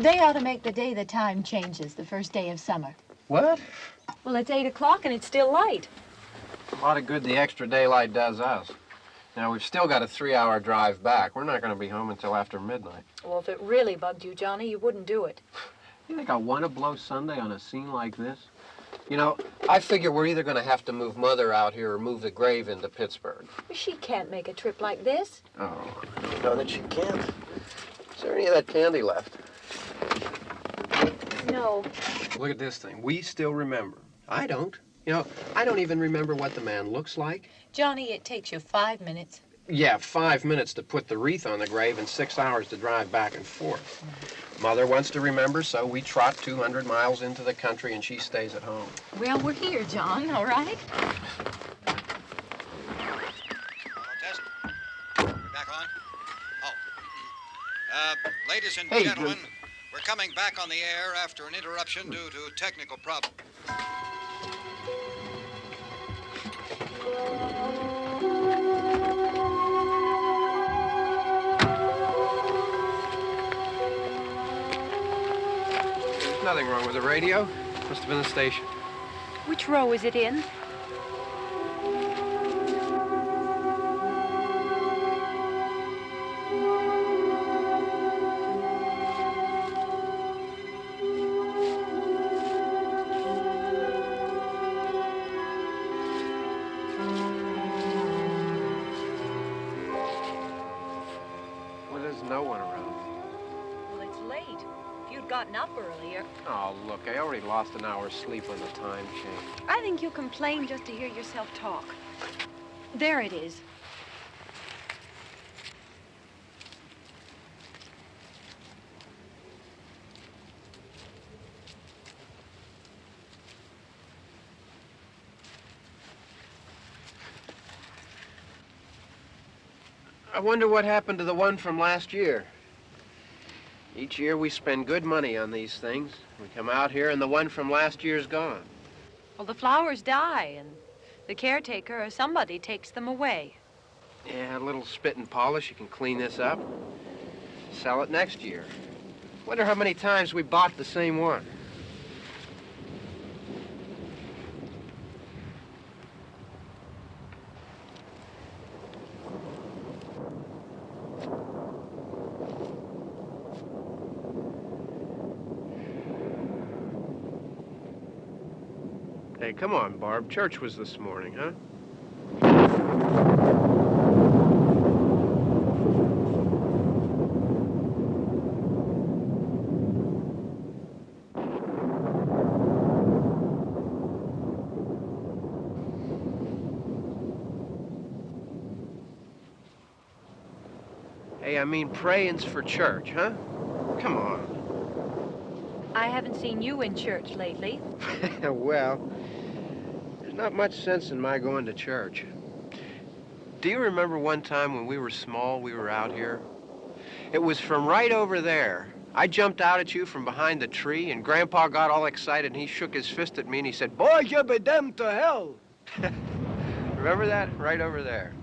They ought to make the day the time changes, the first day of summer. What? Well, it's 8 o'clock and it's still light. A lot of good the extra daylight does us. Now, we've still got a 3-hour drive back. We're not going to be home until after midnight. Well, if it really bugged you, Johnny, you wouldn't do it. You think I want to blow Sunday on a scene like this? You know, I figure we're either going to have to move Mother out here or move the grave into Pittsburgh. She can't make a trip like this. Oh, I don't know that she can't. Is there any of that candy left? No. Look at this thing. We still remember. I don't. You know, I don't even remember what the man looks like. Johnny, it takes you 5 minutes. Yeah, 5 minutes to put the wreath on the grave and 6 hours to drive back and forth. Mother wants to remember, so we trot 200 miles into the country and she stays at home. Well, we're here, John, all right? Test. We're back on? Oh. Ladies and Hey, gentlemen, we're coming back on the air after an interruption due to technical problems. There's nothing wrong with the radio. Must have been the station. Which row is it in? Well, there's no one around. Well, it's late. If you'd gotten up earlier. Oh, look, I already lost an hour's sleep on the time change. I think you'll complain just to hear yourself talk. There it is. I wonder what happened to the one from last year. Each year we spend good money on these things. We come out here and the one from last year's gone. Well, the flowers die, and the caretaker or somebody takes them away. Yeah, a little spit and polish, you can clean this up. Sell it next year. Wonder how many times we bought the same one. Hey, come on, Barb. Church was this morning, huh? Hey, I mean, praying's for church, huh? Come on. I haven't seen you in church lately. Well, there's not much sense in my going to church. Do you remember one time when we were small, we were out here? It was from right over there. I jumped out at you from behind the tree, and Grandpa got all excited, and he shook his fist at me, and he said, "Boy, you be damned to hell." Remember that? Right over there.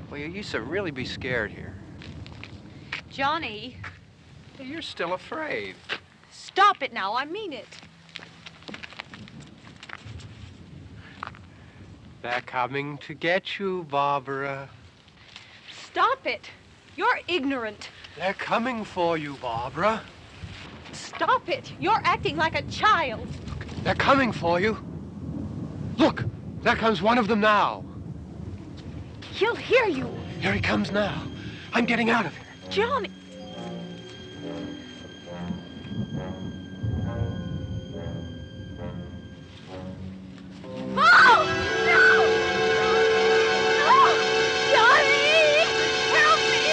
Well, you used to really be scared here. Johnny. Hey, you're still afraid. Stop it now, I mean it. They're coming to get you, Barbara. Stop it. You're ignorant. They're coming for you, Barbara. Stop it. You're acting like a child. They're coming for you. Look, there comes one of them now. He'll hear you. Here he comes now. I'm getting out of here. Johnny. Oh! No! No! Johnny! Help me!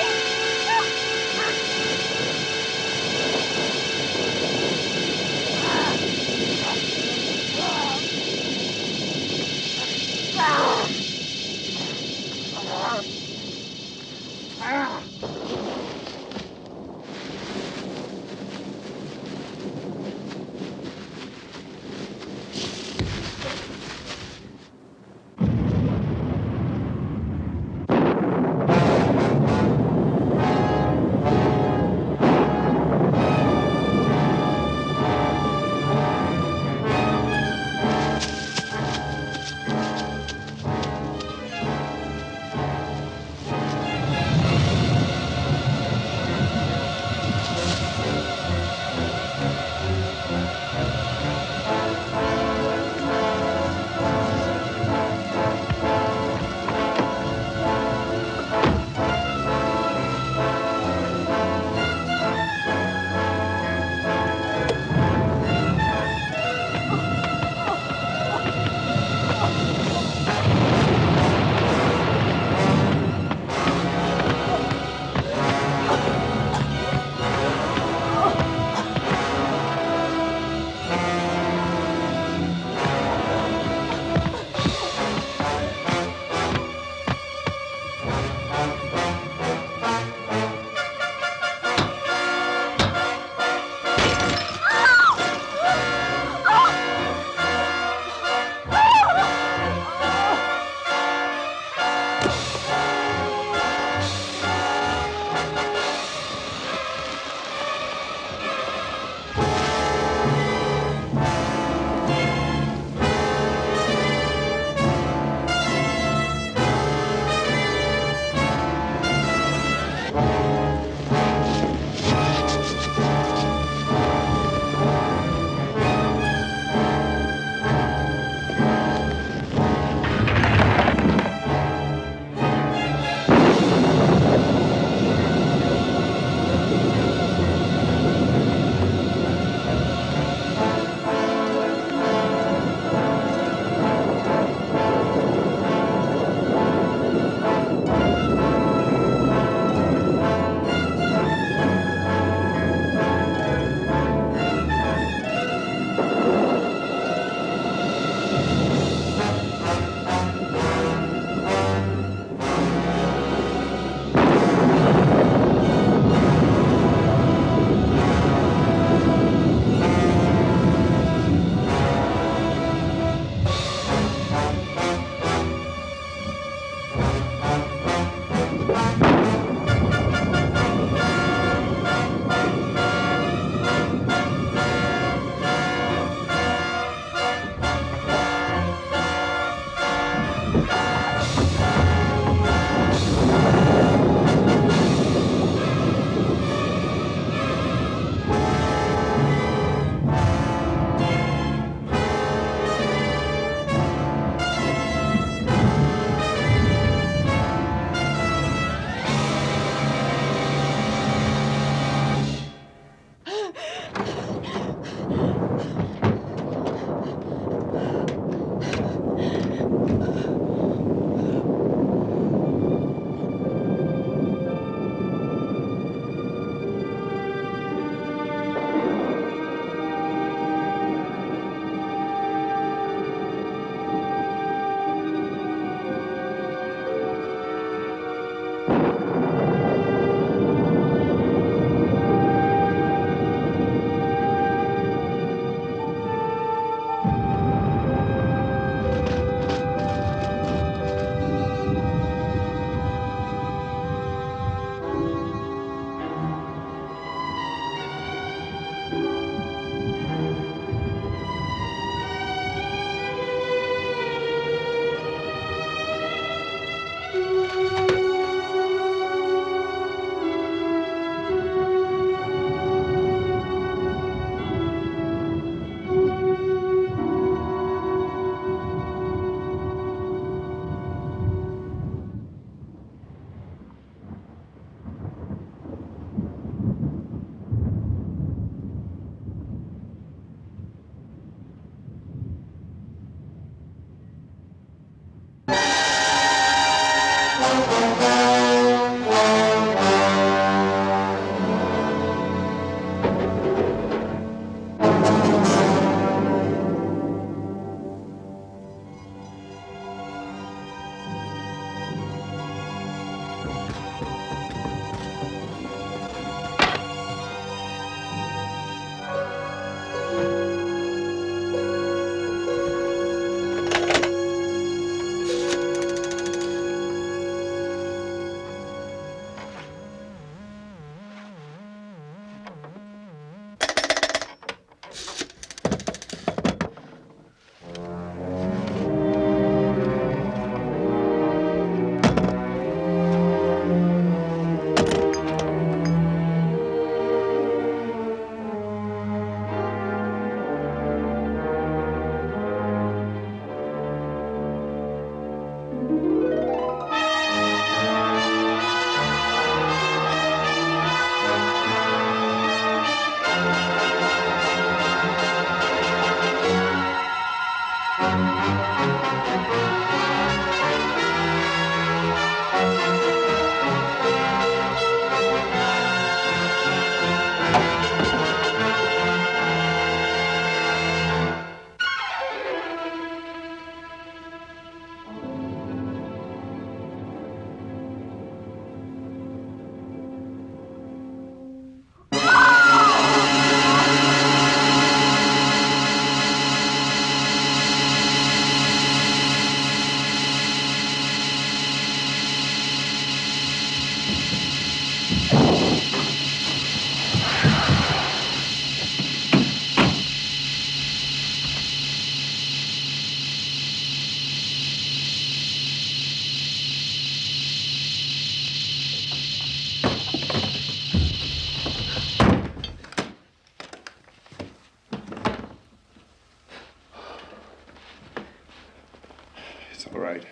All right.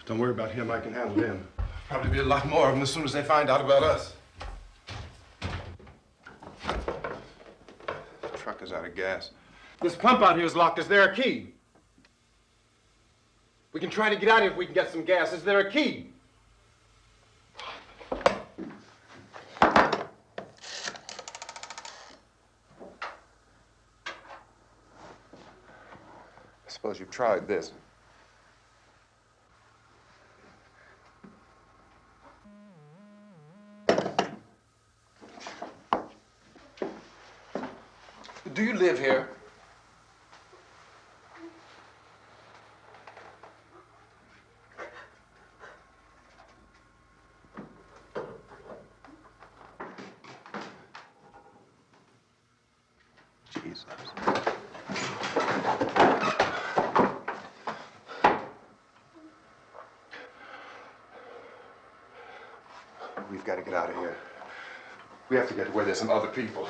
Don't worry about him. I can handle him. Probably be a lot more of them as soon as they find out about us. The truck is out of gas. This pump out here is locked. Is there a key? We can try to get out here if we can get some gas. Is there a key? I suppose you've tried this. Do you live here? Jesus. We've got to get out of here. We have to get to where there's some other people.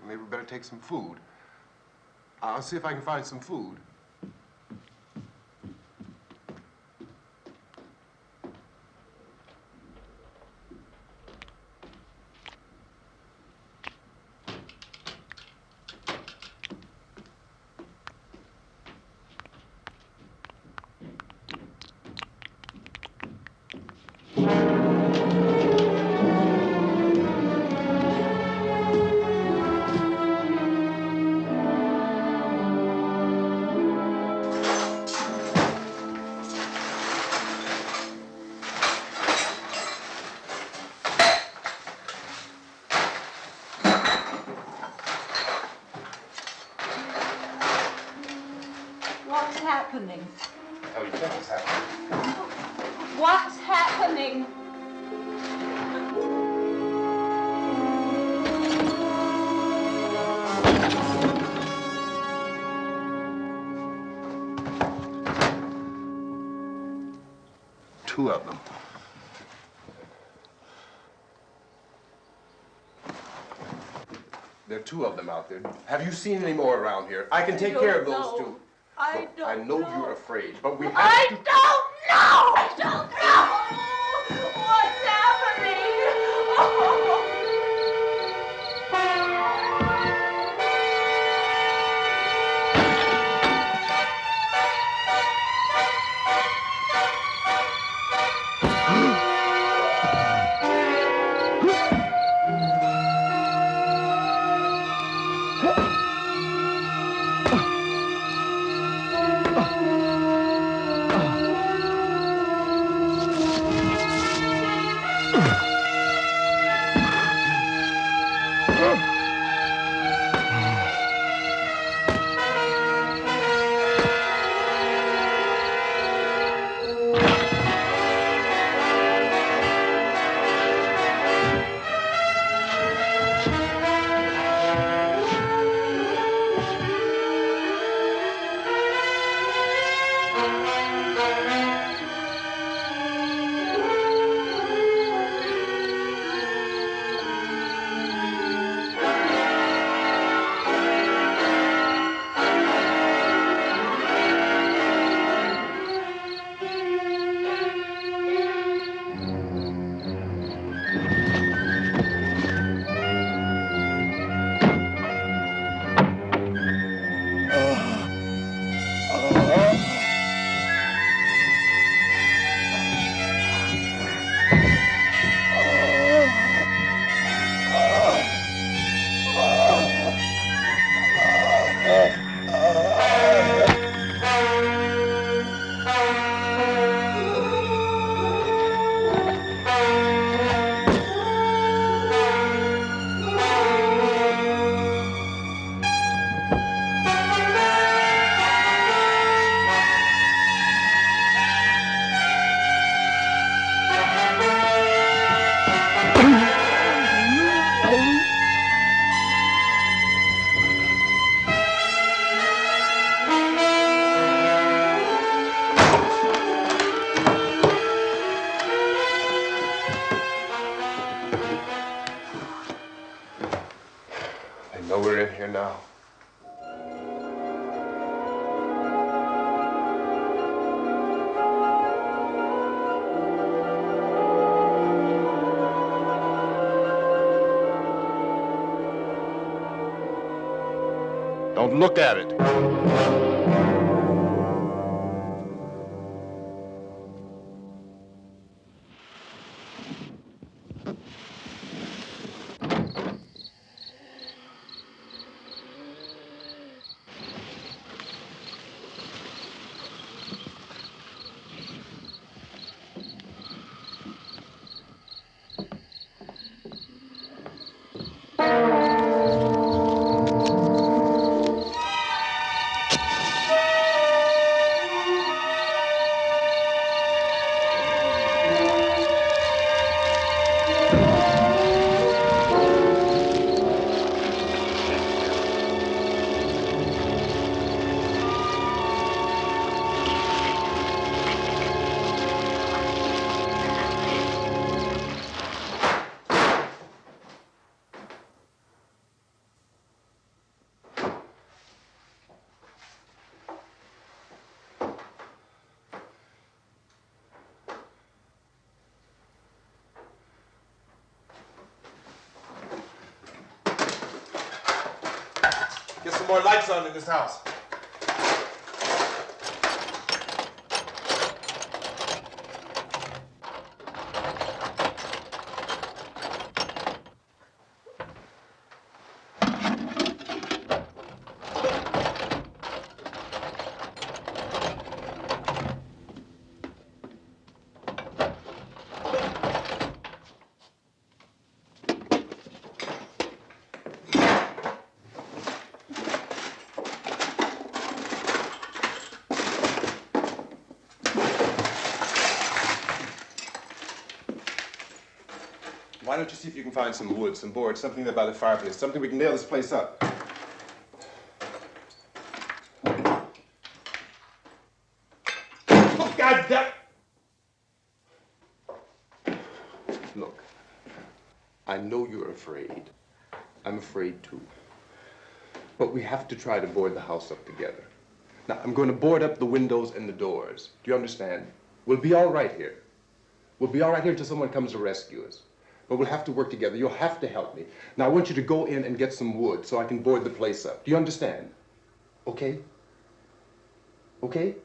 Maybe we better take some food. I'll see if I can find some food. What's happening? Tell you what's happening. What's happening? Two of them. There are two of them out there. Have you seen any more around here? I can take care of those two. I Look, I know you're afraid, but we have I to... don't know! I don't know! What's happening? Oh. we're in here now. Don't look at it. Get some more lights on in this house. Why don't you see if you can find some wood, some boards, something there by the fireplace, something we can nail this place up. Oh, God damn! Look, I know you're afraid. I'm afraid too. But we have to try to board the house up together. Now, I'm going to board up the windows and the doors. Do you understand? We'll be all right here. We'll be all right here until someone comes to rescue us. But we'll have to work together. You'll have to help me. Now, I want you to go in and get some wood so I can board the place up. Do you understand? Okay? Okay?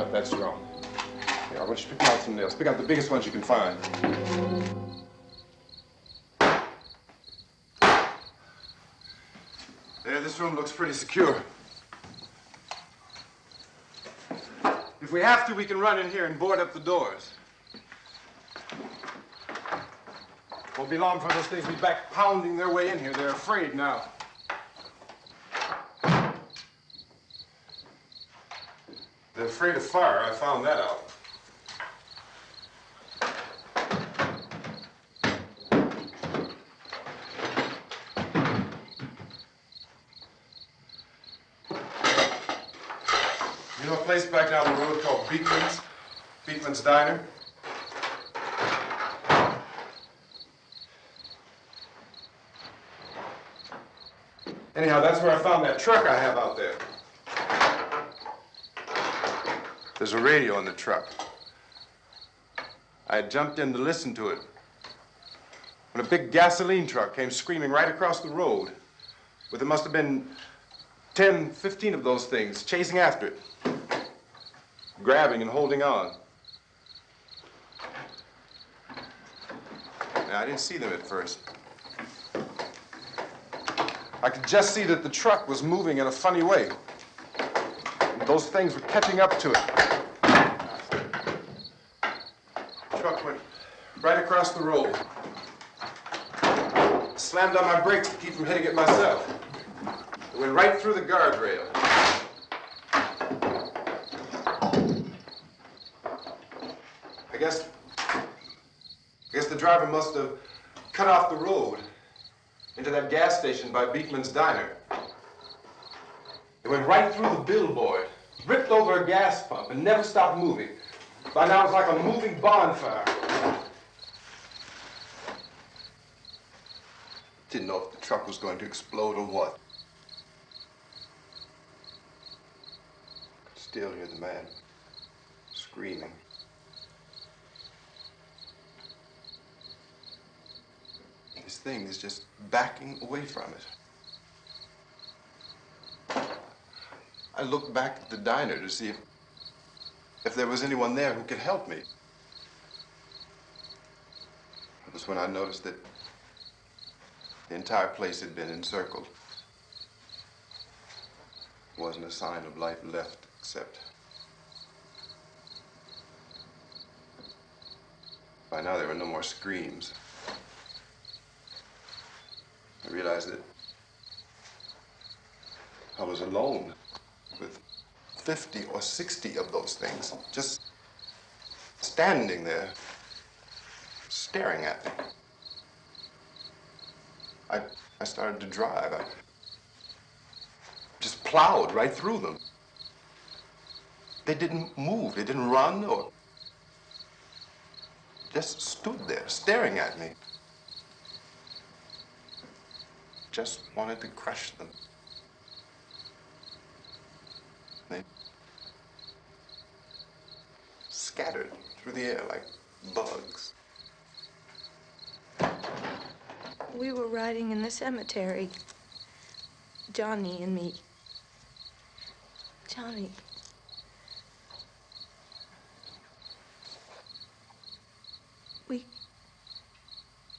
Not that strong. Here, I want you to pick out some nails. Pick out the biggest ones you can find. There, this room looks pretty secure. If we have to, we can run in here and board up the doors. Won't be long before those things will be back pounding their way in here. They're afraid now. They're afraid of fire. I found that out. You know a place back down the road called Beekman's Diner? Anyhow, that's where I found that truck I have out there. There's a radio in the truck. I had jumped in to listen to it when a big gasoline truck came screaming right across the road with there must have been 10, 15 of those things chasing after it, grabbing and holding on. Now, I didn't see them at first. I could just see that the truck was moving in a funny way. Those things were catching up to it. The truck went right across the road. Slammed on my brakes to keep from hitting it myself. It went right through the guardrail. I guess the driver must have cut off the road into that gas station by Beekman's Diner. It went right through the billboard, ripped over a gas pump, and never stopped moving. By now, it was like a moving bonfire. Didn't know if the truck was going to explode or what. Could still hear the man screaming. This thing is just backing away from it. I looked back at the diner to see if there was anyone there who could help me. It was when I noticed that the entire place had been encircled. There wasn't a sign of life left except by now there were no more screams. I realized that I was alone with 50 or 60 of those things, just standing there, staring at me. I started to drive. I just plowed right through them. They didn't move, they didn't run or just stood there, staring at me. Just wanted to crush them. They scattered through the air like bugs. We were riding in the cemetery, Johnny and me. Johnny.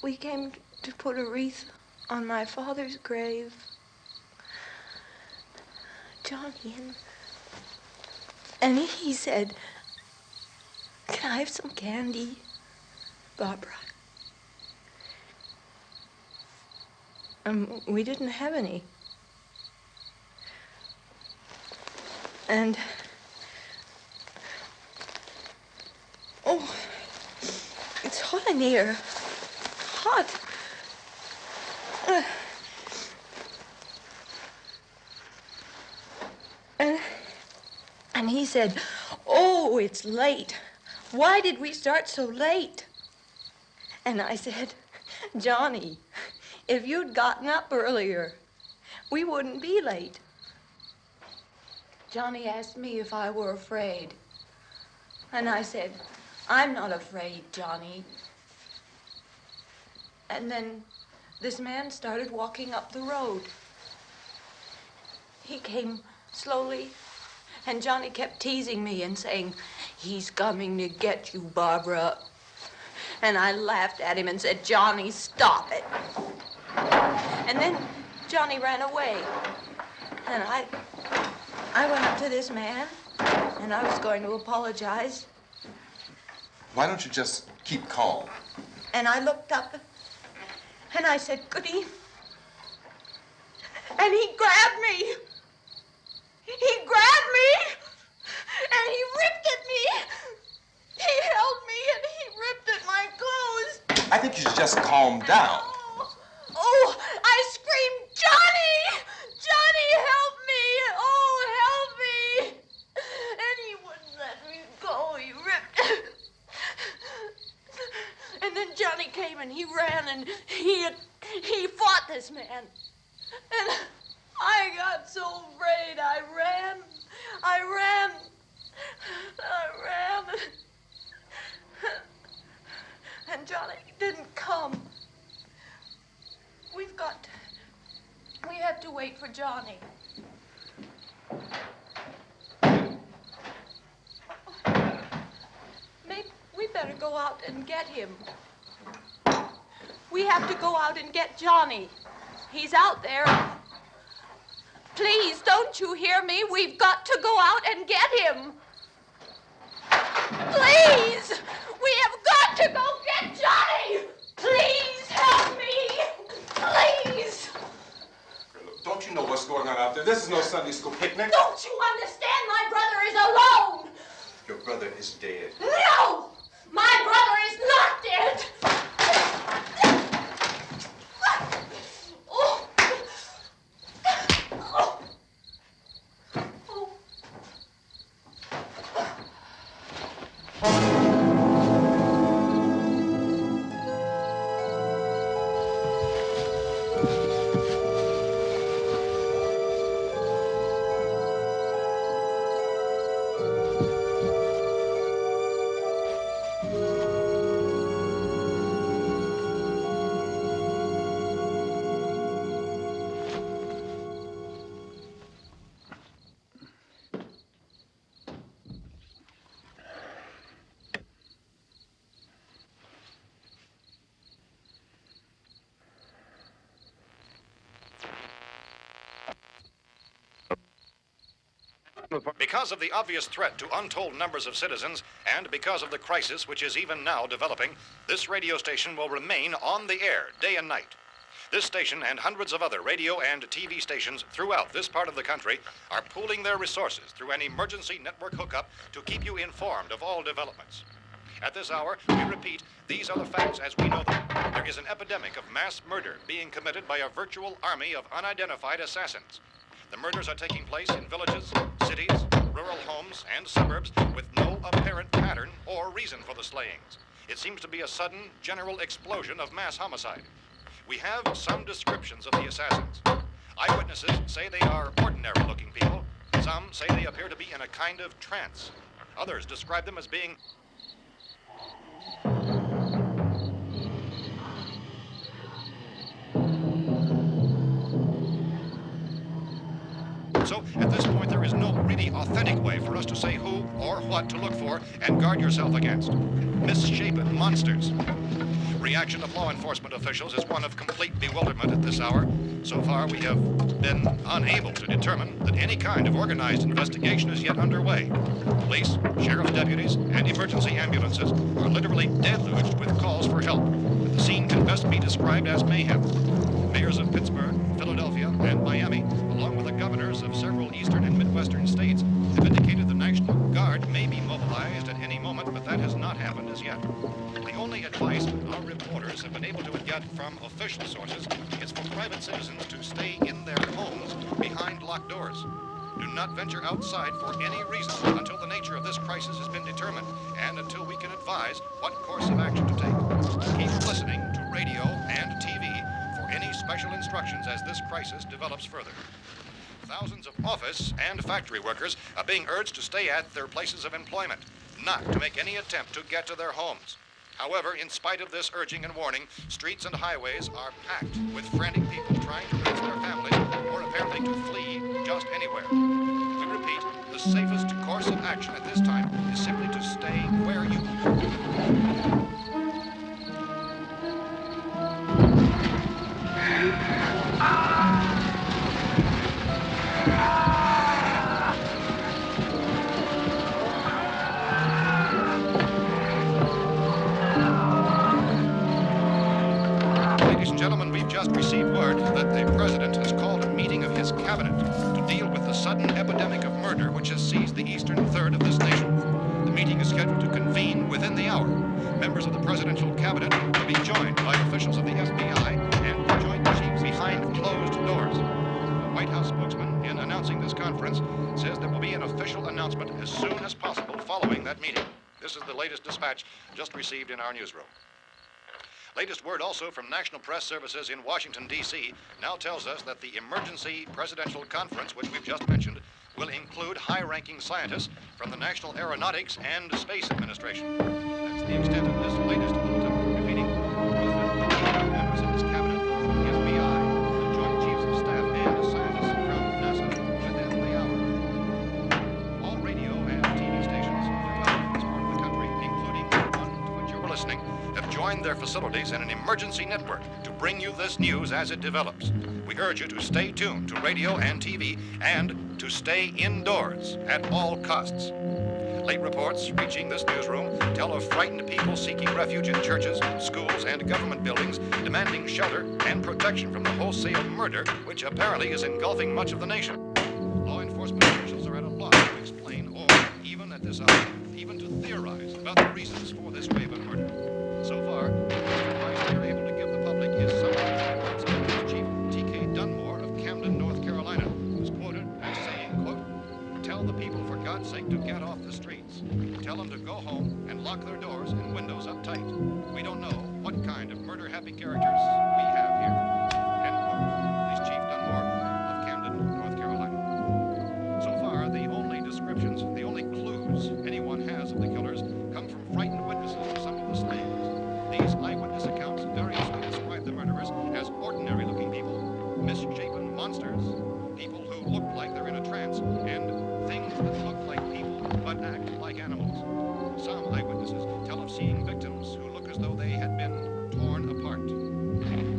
We came to put a wreath on my father's grave. Johnny, and he said, "Can I have some candy, Barbara?" And we didn't have any. And, oh, it's hot in here. Hot. And he said, "Oh, it's late. Why did we start so late?" And I said, "Johnny, if you'd gotten up earlier, we wouldn't be late." Johnny asked me if I were afraid. And I said, "I'm not afraid, Johnny." And then this man started walking up the road. He came slowly And Johnny kept teasing me and saying, "He's coming to get you, Barbara." And I laughed at him and said, "Johnny, stop it." And then Johnny ran away. And I went up to this man, and I was going to apologize. Why don't you just keep calm? And I looked up, and I said, "Goody." And he grabbed me. He grabbed me, and he ripped at me. He held me, and he ripped at my clothes. I think you should just calm down. Oh, I screamed, "Johnny! Johnny, help me! Oh, help me!" And he wouldn't let me go. He ripped. And then Johnny came and he ran and he fought this man. And I got so afraid. I ran. And Johnny didn't come. We have to wait for Johnny. Maybe we better go out and get him. We have to go out and get Johnny. He's out there. Please, don't you hear me? We've got to go out and get him. Please! We have got to go get Johnny! Please help me! Please! Look, don't you know what's going on out there? This is no Sunday school picnic. Don't you understand? My brother is alone! Your brother is dead. No! My brother is not dead! Oh. Oh. Oh. Because of the obvious threat to untold numbers of citizens, and because of the crisis which is even now developing, this radio station will remain on the air day and night. This station and hundreds of other radio and TV stations throughout this part of the country are pooling their resources through an emergency network hookup to keep you informed of all developments. At this hour, we repeat, these are the facts as we know them. There is an epidemic of mass murder being committed by a virtual army of unidentified assassins. The murders are taking place in villages, cities, rural homes, and suburbs with no apparent pattern or reason for the slayings. It seems to be a sudden, general explosion of mass homicide. We have some descriptions of the assassins. Eyewitnesses say they are ordinary-looking people. Some say they appear to be in a kind of trance. Others describe them as being So, at this point, there is no really authentic way for us to say who or what to look for and guard yourself against. Misshapen monsters. Reaction of law enforcement officials is one of complete bewilderment at this hour. So far, we have been unable to determine that any kind of organized investigation is yet underway. Police, sheriff's deputies, and emergency ambulances are literally deluged with calls for help. The scene can best be described as mayhem. Mayors of Pittsburgh, Philadelphia, and Miami, along with the governors of several eastern and midwestern states, have indicated the National Guard may be mobilized at any moment, but that has not happened as yet. The only advice our reporters have been able to get from official sources is for private citizens to stay in their homes behind locked doors. Do not venture outside for any reason until the nature of this crisis has been determined and until we can advise what course of action to take. Keep listening to radio and TV for any special instructions as this crisis develops further. Thousands of office and factory workers are being urged to stay at their places of employment, not to make any attempt to get to their homes. However, in spite of this urging and warning, streets and highways are packed with frantic people trying to reach their families or apparently to flee just anywhere. We repeat, the safest course of action at this time is simply to stay where you are. Ladies and gentlemen, we've just received word that the President has called a meeting of his cabinet to deal with the sudden epidemic of murder which has seized the eastern third of this nation. The meeting is scheduled to convene within the hour. Members of the presidential cabinet will be joined by officials of the FBI and the Joint Chiefs behind closed doors. The White House spokesman, in announcing this conference, says there will be an official announcement as soon as possible following that meeting. This is the latest dispatch just received in our newsroom. Latest word also from National Press Services in Washington, D.C. now tells us that the emergency presidential conference, which we've just mentioned, will include high-ranking scientists from the National Aeronautics and Space Administration. That's the extent of this latest bulletin, repeating President, members of his cabinet, the FBI, the Joint Chiefs of Staff, and scientists from NASA within the hour. All radio and TV stations throughout this part of the country, including the one to which you're listening, have joined their facilities in an emergency network to bring you this news as it develops. We urge you to stay tuned to radio and TV and to stay indoors at all costs. Late reports reaching this newsroom tell of frightened people seeking refuge in churches, schools, and government buildings, demanding shelter and protection from the wholesale murder which apparently is engulfing much of the nation. Law enforcement officials are at a loss to explain or, even at this hour, even to theorize about the reasons for this wave of murder. So far, the advice they're able to give the public is something that Chief T.K. Dunmore of Camden, North Carolina, was quoted as saying, quote, "Tell the people, for God's sake, to get off the streets. Tell them to go home and lock their doors and windows up tight. We don't know what kind of murder-happy characters we have here." End quote. This Chief Dunmore of Camden, North Carolina. So far, the only descriptions, the only clues anyone has of the killers come from frightened witnesses of some of the slayings. These eyewitness accounts variously describe the murderers as ordinary-looking people, misshapen monsters, people who look like they're in a trance, and things that look like people but act like animals. Some eyewitnesses tell of seeing victims who look as though they had been torn apart.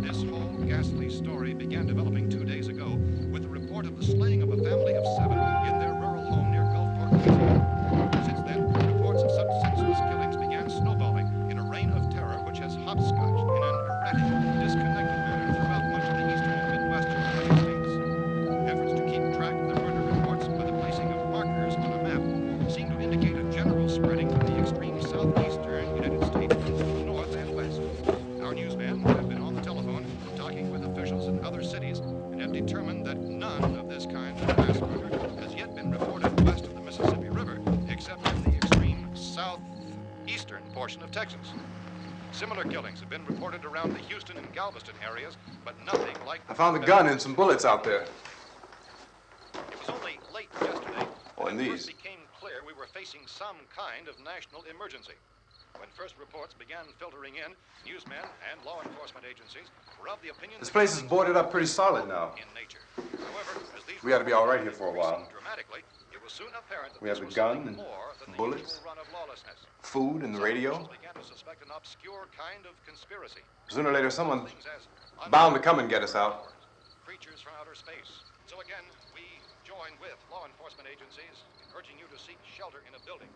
This whole ghastly story began developing 2 days ago with the report of the slaying of a family of 7 in their rural home near Gulfport, Louisiana. Since then, reports of such senseless killings began snowballing in a reign of terror which has hopscotched in an erratic, disconnected manner throughout much of the eastern and midwestern United States. Efforts to keep track of the murder reports by the placing of markers on a map seem to indicate a general spreading from the extreme southeastern United States to the north and west. Our newsmen have been on the telephone talking with officials in other cities and have determined that none of this kind of mass murder has yet been reported west of the Mississippi River, except in the extreme southeastern portion of Texas. Similar killings have been reported around the Houston and Galveston areas, but nothing like... I found a gun and some bullets out there. It was only late yesterday Oh, and that it first these. became clear we were facing some kind of national emergency. When first reports began filtering in, newsmen and law enforcement agencies were of the opinion This that place is killings boarded were up pretty solid now. in nature. However, as these We ought to be all right here reports for a increased while. dramatically, it was soon apparent that We this have a was gun something and more than the bullets, usual run of lawlessness. food and the Some radio. officials began to suspect an obscure kind of conspiracy. Sooner or later, someone's Things as bound to come and get us out. creatures from outer space. So again, we join with law enforcement agencies in urging you to seek shelter in a building.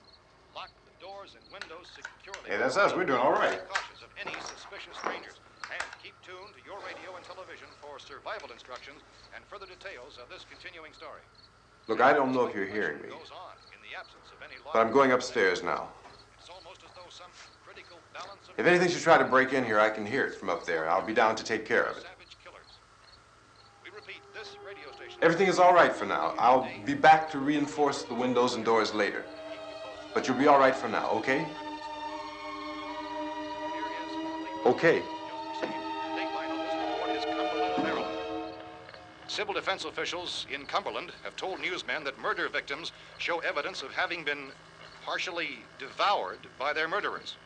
Lock the doors and windows securely. Hey, that's us. We're doing all right. Be cautious of any suspicious strangers. And keep tuned to your radio and television for survival instructions and further details of this continuing story. Look, I don't know if you're hearing me, Goes on in the absence of any law but I'm going upstairs now. It's almost as though some critical balance of If anything should try to break in here, I can hear it from up there. I'll be down to take care of it. savage killers. We repeat, this radio station. Everything is all right for now. I'll be back to reinforce the windows and doors later. But you'll be all right for now, okay? Okay. Civil defense officials in Cumberland have told newsmen that murder victims show evidence of having been partially devoured by their murderers.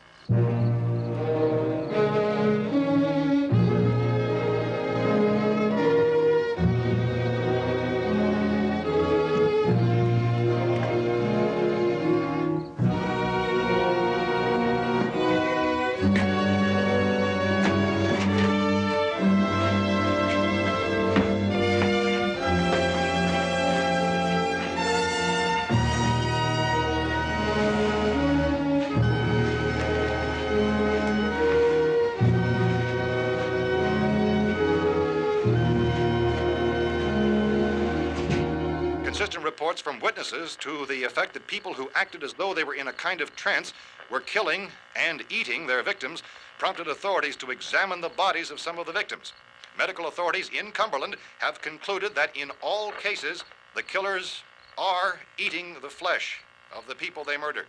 Inconsistent reports from witnesses to the effect that people who acted as though they were in a kind of trance were killing and eating their victims prompted authorities to examine the bodies of some of the victims. Medical authorities in Cumberland have concluded that in all cases, the killers are eating the flesh of the people they murdered.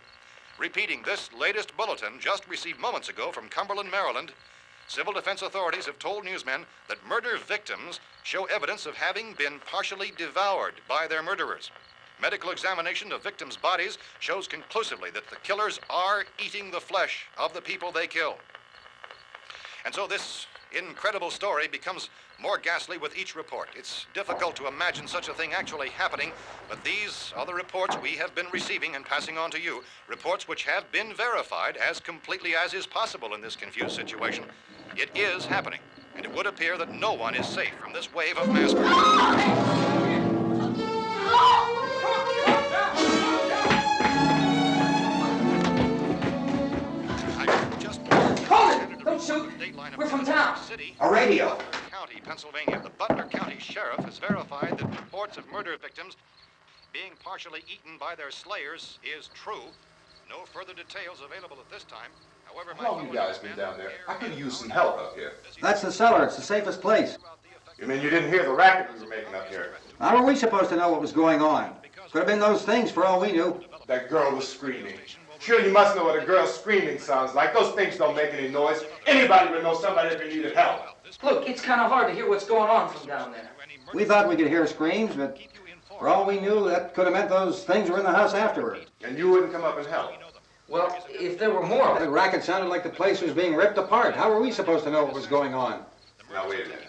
Repeating this latest bulletin just received moments ago from Cumberland, Maryland, civil defense authorities have told newsmen that murder victims show evidence of having been partially devoured by their murderers. Medical examination of victims' bodies shows conclusively that the killers are eating the flesh of the people they kill. And so this incredible story becomes more ghastly with each report. It's difficult to imagine such a thing actually happening, but these are the reports we have been receiving and passing on to you, reports which have been verified as completely as is possible in this confused situation. It is happening, and it would appear that no one is safe from this wave of mass murder. Don't shoot! We're from town. A radio. County, Pennsylvania. The Butler County Sheriff has verified that reports of murder victims being partially eaten by their slayers is true. No further details available at this time. However, How long you guys been down there? I could use some help up here. That's the cellar. It's the safest place. You mean you didn't hear the racket we were making up here? How were we supposed to know what was going on? Could have been those things for all we knew. That girl was screaming. Sure, you must know what a girl screaming sounds like. Those things don't make any noise. Anybody would know somebody ever needed help. Look, it's kind of hard to hear what's going on from down there. We thought we could hear screams, but for all we knew, that could have meant those things were in the house afterward. And you wouldn't come up and help? Well, if there were more... The racket sounded like the place was being ripped apart. How were we supposed to know what was going on? Now, wait a minute.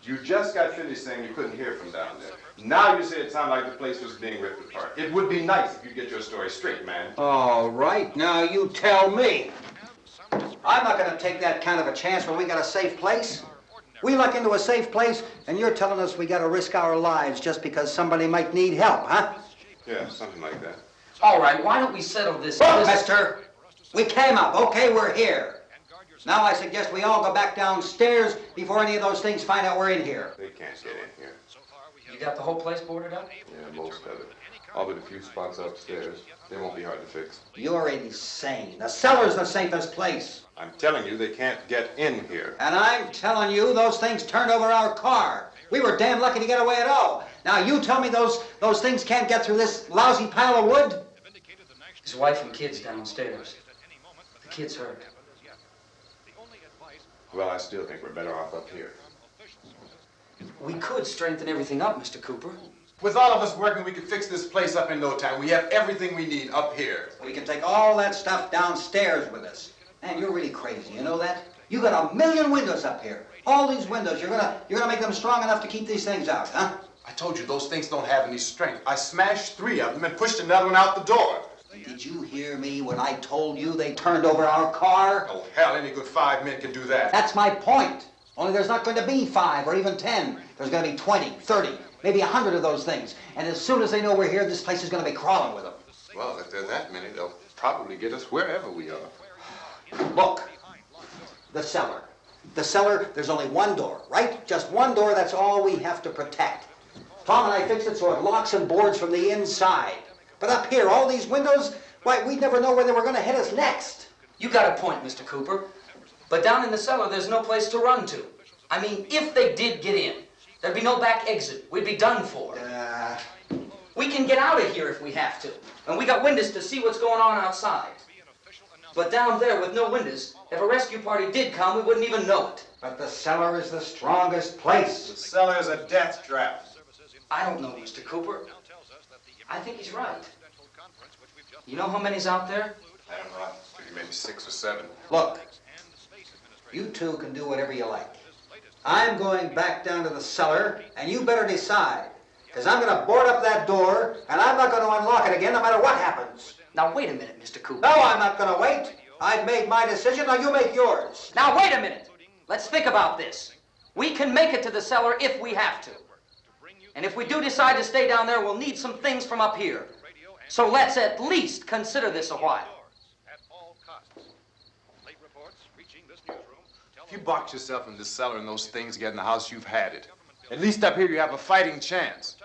You just got finished saying you couldn't hear from down there. Now you say it sounded like the place was being ripped apart. It would be nice if you get your story straight, man. All right, now you tell me. I'm not going to take that kind of a chance when we got a safe place. We luck into a safe place, and you're telling us we got to risk our lives just because somebody might need help, huh? Yeah, something like that. All right, why don't we settle this... Look, mister, we came up. Okay, we're here. Now I suggest we all go back downstairs before any of those things find out we're in here. They can't get in here. You got the whole place boarded up? Yeah, most of it. All but a few spots upstairs. They won't be hard to fix. You're insane. The cellar's the safest place. I'm telling you, they can't get in here. And I'm telling you, those things turned over our car. We were damn lucky to get away at all. Now you tell me those things can't get through this lousy pile of wood? His wife and kids downstairs. The kid's hurt. Well, I still think we're better off up here. We could strengthen everything up, Mr. Cooper. With all of us working, we could fix this place up in no time. We have everything we need up here. We can take all that stuff downstairs with us. Man, you're really crazy, you know that? You got 1,000,000 windows up here. All these windows, you're gonna make them strong enough to keep these things out, huh? I told you, those things don't have any strength. I smashed 3 of them and pushed another one out the door. Did you hear me when I told you they turned over our car? Oh, hell, any good 5 men can do that. That's my point. Only there's not going to be 5 or even 10. There's going to be 20, 30, maybe 100 of those things. And as soon as they know we're here, this place is going to be crawling with them. Well, if there are that many, they'll probably get us wherever we are. Look, the cellar. The cellar, there's only one door, right? Just one door, that's all we have to protect. Tom and I fixed it so it locks and boards from the inside. But up here, all these windows, why, we'd never know where they were going to hit us next. You got a point, Mr. Cooper. But down in the cellar, there's no place to run to. I mean, if they did get in, there'd be no back exit. We'd be done for. We can get out of here if we have to. And we got windows to see what's going on outside. But down there with no windows, if a rescue party did come, we wouldn't even know it. But the cellar is the strongest place. The cellar is a death trap. I don't know, Mr. Cooper. I think he's right. You know how many's out there? I don't know. Maybe 6 or 7. Look, you two can do whatever you like. I'm going back down to the cellar, and you better decide. Because I'm going to board up that door, and I'm not going to unlock it again no matter what happens. Now, wait a minute, Mr. Cooper. No, I'm not going to wait. I've made my decision, now you make yours. Now, wait a minute. Let's think about this. We can make it to the cellar if we have to. And if we do decide to stay down there, we'll need some things from up here. So let's at least consider this a while. If you box yourself in this cellar and those things get in the house, you've had it. At least up here you have a fighting chance.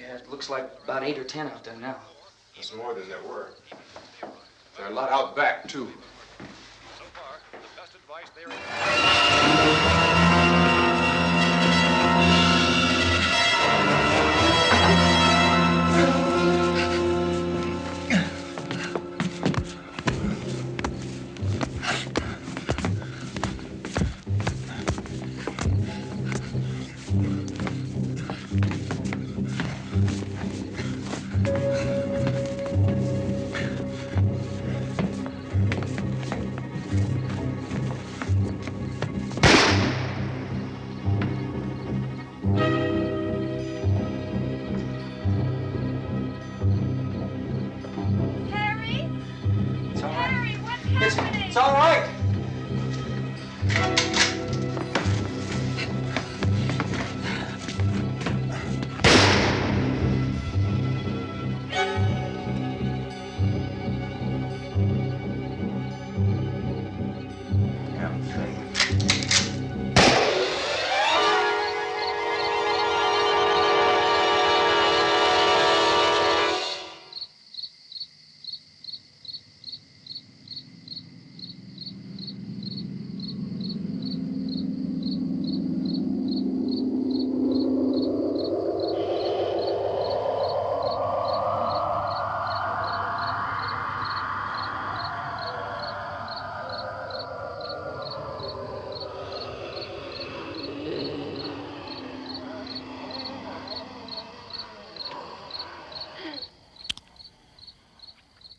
Yeah, it looks like about 8 or 10 out there now. There's more than there were. There are a lot out back, too. So far, the best advice there Harry? It's all right. Harry, what's happening? It's all right. Damn thing.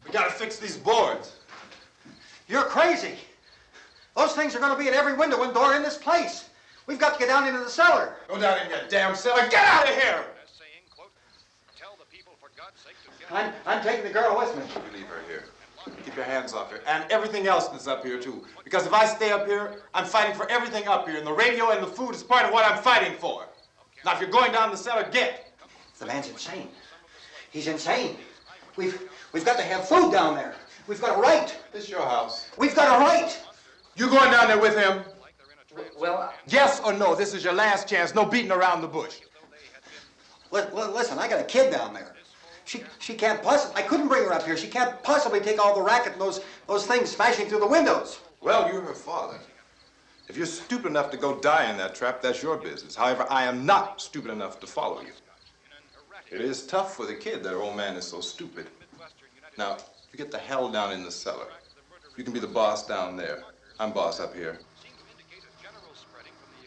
We gotta fix these boards. You're crazy. Those things are going to be at every window and door in this place. We've got to get down into the cellar. Go down in your damn cellar. Get out of here! as saying, quote, tell the people for God's sake to get I'm taking the girl with me. You leave her here. Keep your hands off her. And everything else that's up here, too. Because if I stay up here, I'm fighting for everything up here. And the radio and the food is part of what I'm fighting for. Now, if you're going down the cellar, get. The man's insane. He's insane. We've got to have food down there. We've got a right. This is your house. We've got a right. You going down there with him? Well, Yes or no? This is your last chance. No beating around the bush. Listen, I got a kid down there. She can't possibly. I couldn't bring her up here. She can't possibly take all the racket and those things smashing through the windows. Well, you're her father. If you're stupid enough to go die in that trap, that's your business. However, I am not stupid enough to follow you. It is tough for the kid that her old man is so stupid. Now, you get the hell down in the cellar. You can be the boss down there. I'm boss up here.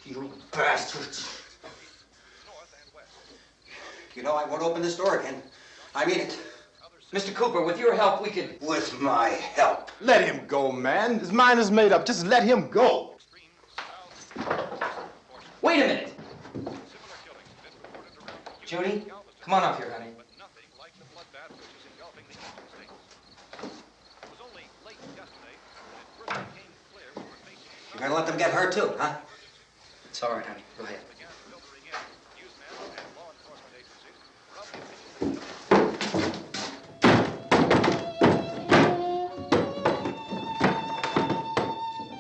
You bastards. You know, I won't open this door again. I mean it. Mr. Cooper, with your help, we could... With my help. Let him go, man. His mind is made up. Just let him go. Wait a minute. Judy, come on up here, honey. You're gonna let them get hurt too, huh? It's all right, honey. Go ahead.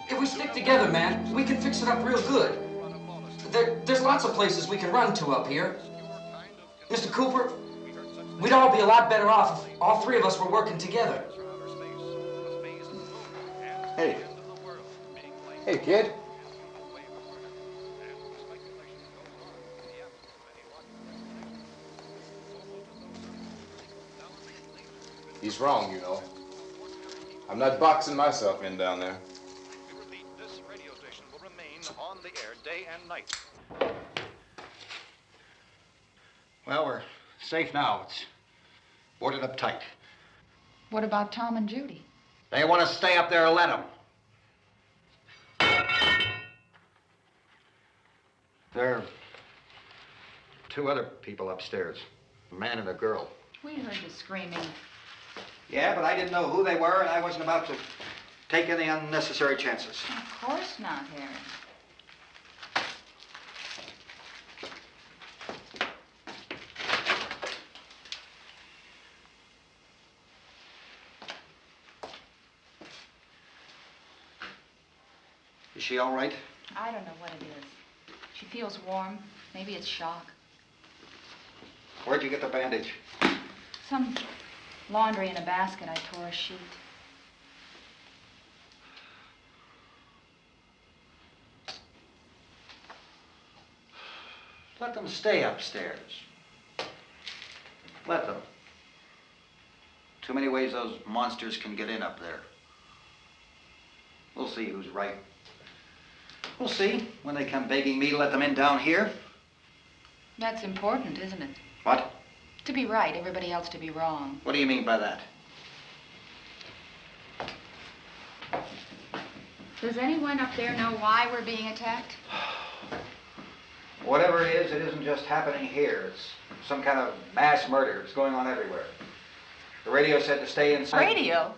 If we stick together, man, we can fix it up real good. There's lots of places we can run to up here. Mr. Cooper, we'd all be a lot better off if all three of us were working together. Hey. Hey, kid. He's wrong, you know. I'm not boxing myself in down there. We repeat, this radio station will remain on the air day and night. Well, we're safe now. It's boarded up tight. What about Tom and Judy? They want to stay up there, let them. There are two other people upstairs, a man and a girl. We heard you screaming. Yeah, but I didn't know who they were, and I wasn't about to take any unnecessary chances. Of course not, Harry. Is she all right? I don't know what it is. She feels warm. Maybe it's shock. Where'd you get the bandage? Some laundry in a basket. I tore a sheet. Let them stay upstairs. Let them. Too many ways those monsters can get in up there. We'll see who's right. We'll see when they come begging me to let them in down here. That's important, isn't it? What? To be right, everybody else to be wrong. What do you mean by that? Does anyone up there know why we're being attacked? Whatever it isn't just happening here. It's some kind of mass murder. It's going on everywhere. The radio said to stay inside. Radio?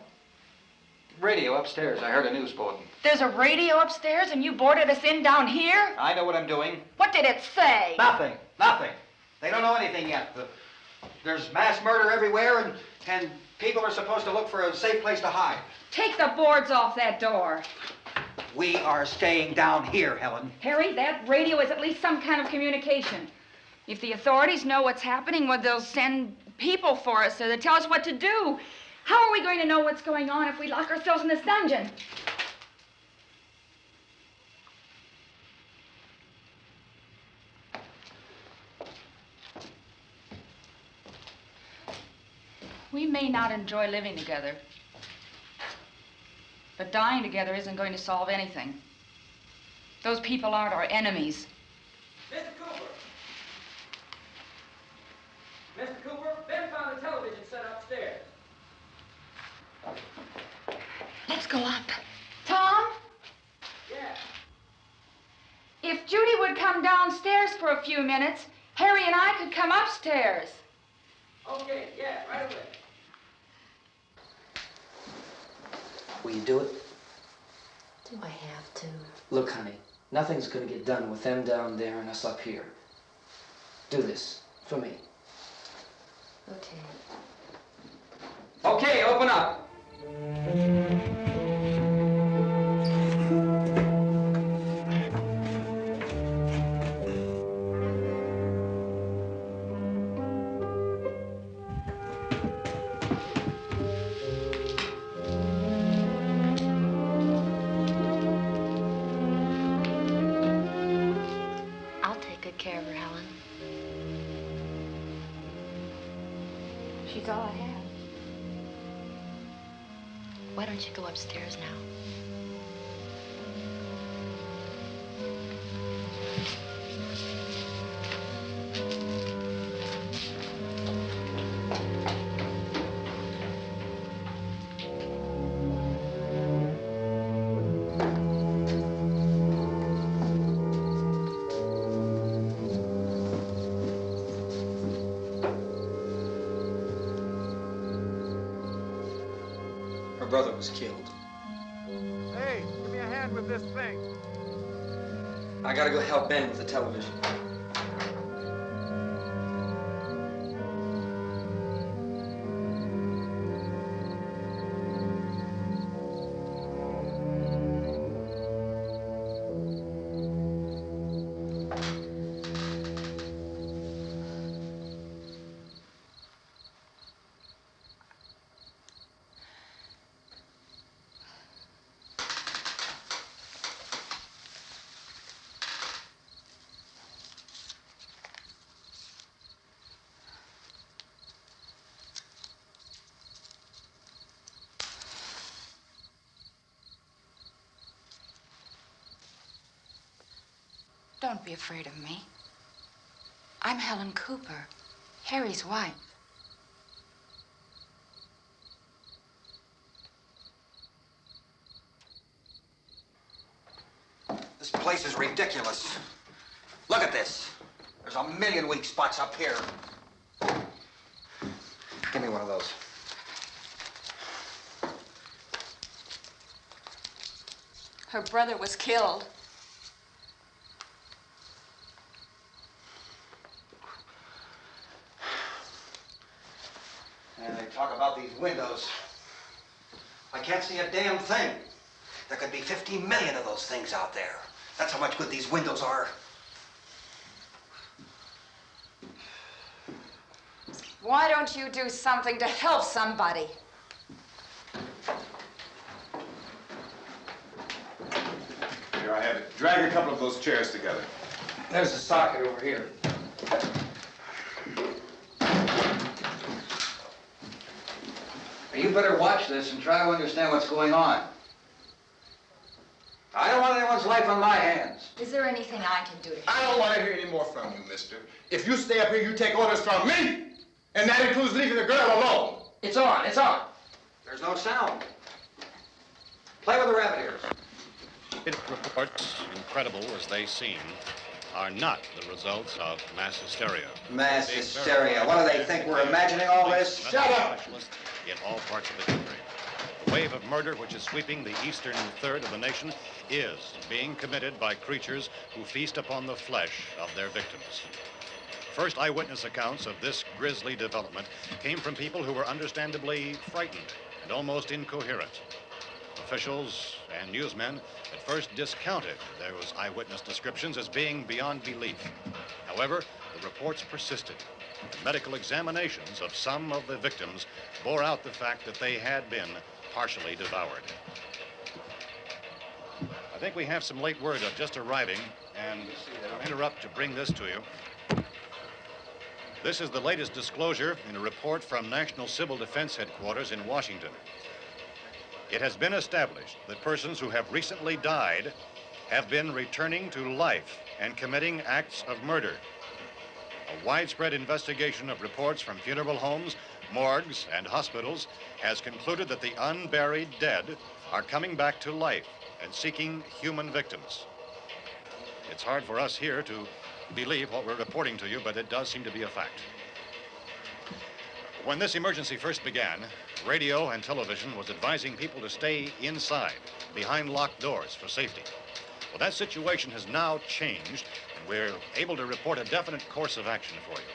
Radio upstairs. I heard a news bulletin. There's a radio upstairs and you boarded us in down here? I know what I'm doing. What did it say? Nothing. Nothing. They don't know anything yet. There's mass murder everywhere, and people are supposed to look for a safe place to hide. Take the boards off that door. We are staying down here, Helen. Harry, that radio is at least some kind of communication. If the authorities know what's happening, well, they'll send people for us so they'll tell us what to do. How are we going to know what's going on if we lock ourselves in this dungeon? We may not enjoy living together, but dying together isn't going to solve anything. Those people aren't our enemies. Mr. Cooper! Mr. Cooper, Ben found the television set upstairs. Let's go up. Tom? Yeah. If Judy would come downstairs for a few minutes, Harry and I could come upstairs. Okay, yeah, right away. Will you do it? Do I have to? Look, honey, nothing's gonna get done with them down there and us up here. Do this for me. Okay. Okay, open up. I'll take good care of her, Helen. She's all I have. Why don't you go upstairs now? Her brother was killed. Hey, give me a hand with this thing. I gotta go help Ben with the television. Don't be afraid of me. I'm Helen Cooper, Harry's wife. This place is ridiculous. Look at this. There's a million weak spots up here. Give me one of those. Her brother was killed. And they talk about these windows. I can't see a damn thing. There could be 15 million of those things out there. That's how much good these windows are. Why don't you do something to help somebody? Here, I have it. Drag a couple of those chairs together. There's a socket over here. You better watch this and try to understand what's going on. I don't want anyone's life on my hands. Is there anything I can do to help? I don't want to hear any more from you, mister. If you stay up here, you take orders from me. And that includes leaving the girl alone. It's on, it's on. There's no sound. Play with the rabbit ears. Reports, incredible as they seem, are not the results of mass hysteria. Mass hysteria. What do they think? We're imagining all this? Shut up! In all parts of the country. The wave of murder which is sweeping the eastern third of the nation is being committed by creatures who feast upon the flesh of their victims. First eyewitness accounts of this grisly development came from people who were understandably frightened and almost incoherent. Officials and newsmen at first discounted those eyewitness descriptions as being beyond belief. However, the reports persisted. The medical examinations of some of the victims bore out the fact that they had been partially devoured. I think we have some late word of just arriving, and I'll interrupt to bring this to you. This is the latest disclosure in a report from National Civil Defense Headquarters in Washington. It has been established that persons who have recently died have been returning to life and committing acts of murder. A widespread investigation of reports from funeral homes, morgues, and hospitals has concluded that the unburied dead are coming back to life and seeking human victims. It's hard for us here to believe what we're reporting to you, but it does seem to be a fact. When this emergency first began, radio and television was advising people to stay inside, behind locked doors for safety. Well, that situation has now changed, and we're able to report a definite course of action for you.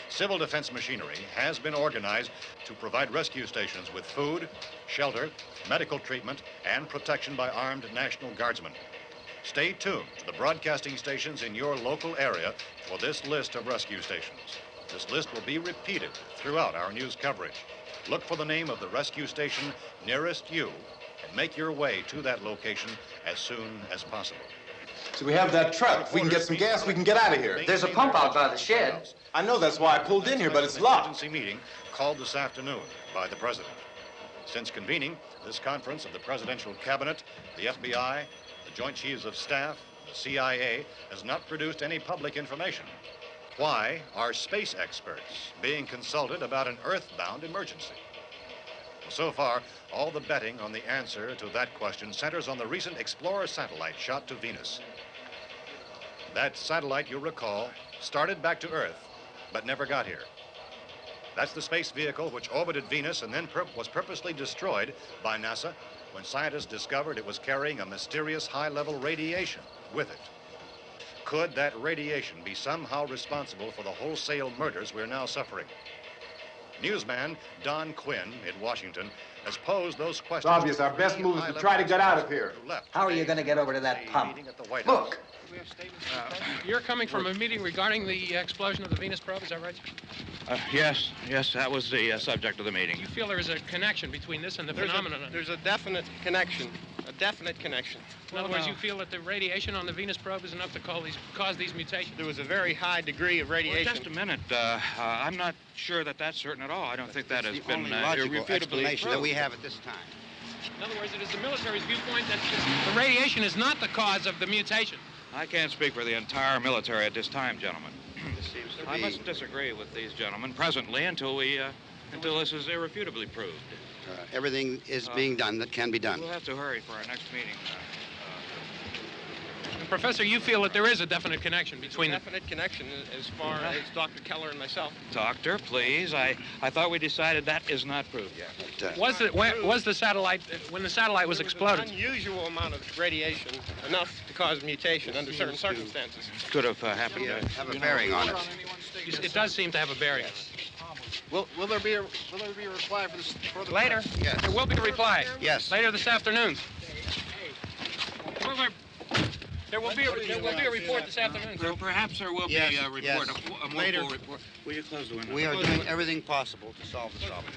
Civil defense machinery has been organized to provide rescue stations with food, shelter, medical treatment, and protection by armed National Guardsmen. Stay tuned to the broadcasting stations in your local area for this list of rescue stations. This list will be repeated throughout our news coverage. Look for the name of the rescue station nearest you and make your way to that location as soon as possible. So we have that truck. If we can get some gas, we can get out of here. There's a pump out by the shed. I know, that's why I pulled in here, but it's locked. Emergency meeting called this afternoon by the president. Since convening this conference of the presidential cabinet, the FBI, the Joint Chiefs of Staff, the CIA has not produced any public information. Why are space experts being consulted about an earthbound emergency? So far, all the betting on the answer to that question centers on the recent Explorer satellite shot to Venus. That satellite, you'll recall, started back to Earth, but never got here. That's the space vehicle which orbited Venus and then was purposely destroyed by NASA when scientists discovered it was carrying a mysterious high-level radiation with it. Could that radiation be somehow responsible for the wholesale murders we're now suffering? Newsman Don Quinn in Washington has posed those questions. It's obvious our best move is to try to get out of here. How are you going to get over to that pump? Look. You're coming from a meeting regarding the explosion of the Venus probe, is that right, sir? Yes, that was the subject of the meeting. You feel there is a connection between this and the phenomenon? There's a definite connection. A definite connection. In other words, you feel that the radiation on the Venus probe is enough to cause these mutations? There was a very high degree of radiation. Well, just a minute. I'm not sure that that's certain at all. I don't think that has been only logical irrefutably explanation proved. that we have at this time. In other words, it is the military's viewpoint that the radiation is not the cause of the mutation. I can't speak for the entire military at this time, gentlemen. This seems to I be... must disagree with these gentlemen presently until this is irrefutably proved. everything is being done that can be done. We'll have to hurry for our next meeting. Professor, you feel that there is a definite connection between them? Definite connection as far as Dr. Keller and myself. Doctor, please. I thought we decided that is not proved yet. But, was the satellite, when the satellite was exploded? An unusual amount of radiation, enough to cause mutation under certain circumstances. Could have happened. Have a bearing on it. It does seem to have a bearing. Will there be a reply for this? Later? Yes. There will be a reply. Yes. Later this afternoon. There will be a report this afternoon, sir. Perhaps there will Yes, be a report, yes. a more Later. full report. Will you close the window? We are doing everything possible to solve the problem.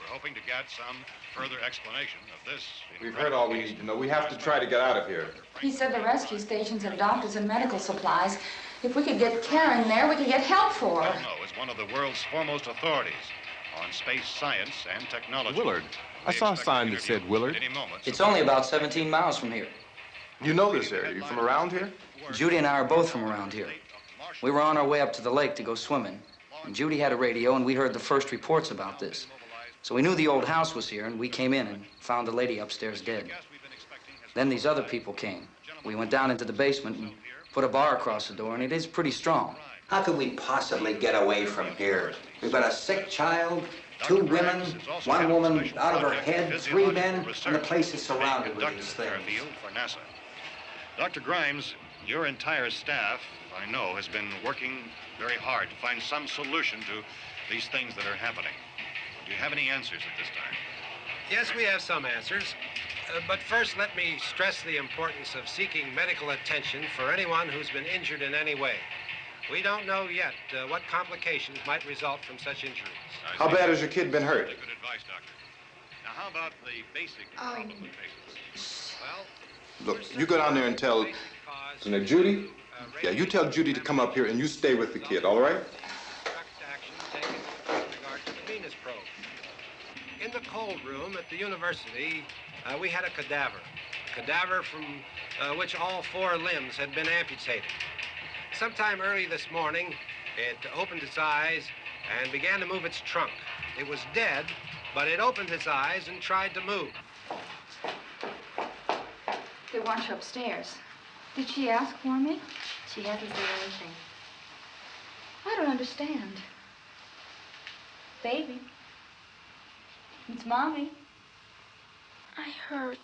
We're hoping to get some further explanation of this. We've heard all we need to know. We have to try to get out of here. He said the rescue stations have doctors and medical supplies. If we could get Karen there, we could get help for her. No, is one of the world's foremost authorities on space science and technology. Willard. I saw a sign that said Willard. It's only about 17 miles from here. You know this area. You from around here? Judy and I are both from around here. We were on our way up to the lake to go swimming, and Judy had a radio, and we heard the first reports about this. So we knew the old house was here, and we came in and found the lady upstairs dead. Then these other people came. We went down into the basement and put a bar across the door, and it is pretty strong. How could we possibly get away from here? We've got a sick child, 2 women, 1 woman out of her head, 3 men, and the place is surrounded with these things. For NASA. Dr. Grimes, your entire staff, I know, has been working very hard to find some solution to these things that are happening. Do you have any answers at this time? Yes, we have some answers. But first, let me stress the importance of seeking medical attention for anyone who's been injured in any way. We don't know yet what complications might result from such injuries. How bad has your kid been hurt? Good advice, Doctor. Now, how about the basic problem we face? Well, Look, you go down there and tell... Now, Judy? Yeah, you tell Judy to come up here and you stay with the kid, all right? action taken with regard to the Venus probe. In the cold room at the university, we had a cadaver from which all 4 limbs had been amputated. Sometime early this morning, it opened its eyes and began to move its trunk. It was dead, but it opened its eyes and tried to move. They want you upstairs. Did she ask for me? She hasn't said anything. I don't understand. Baby. It's Mommy. I heard.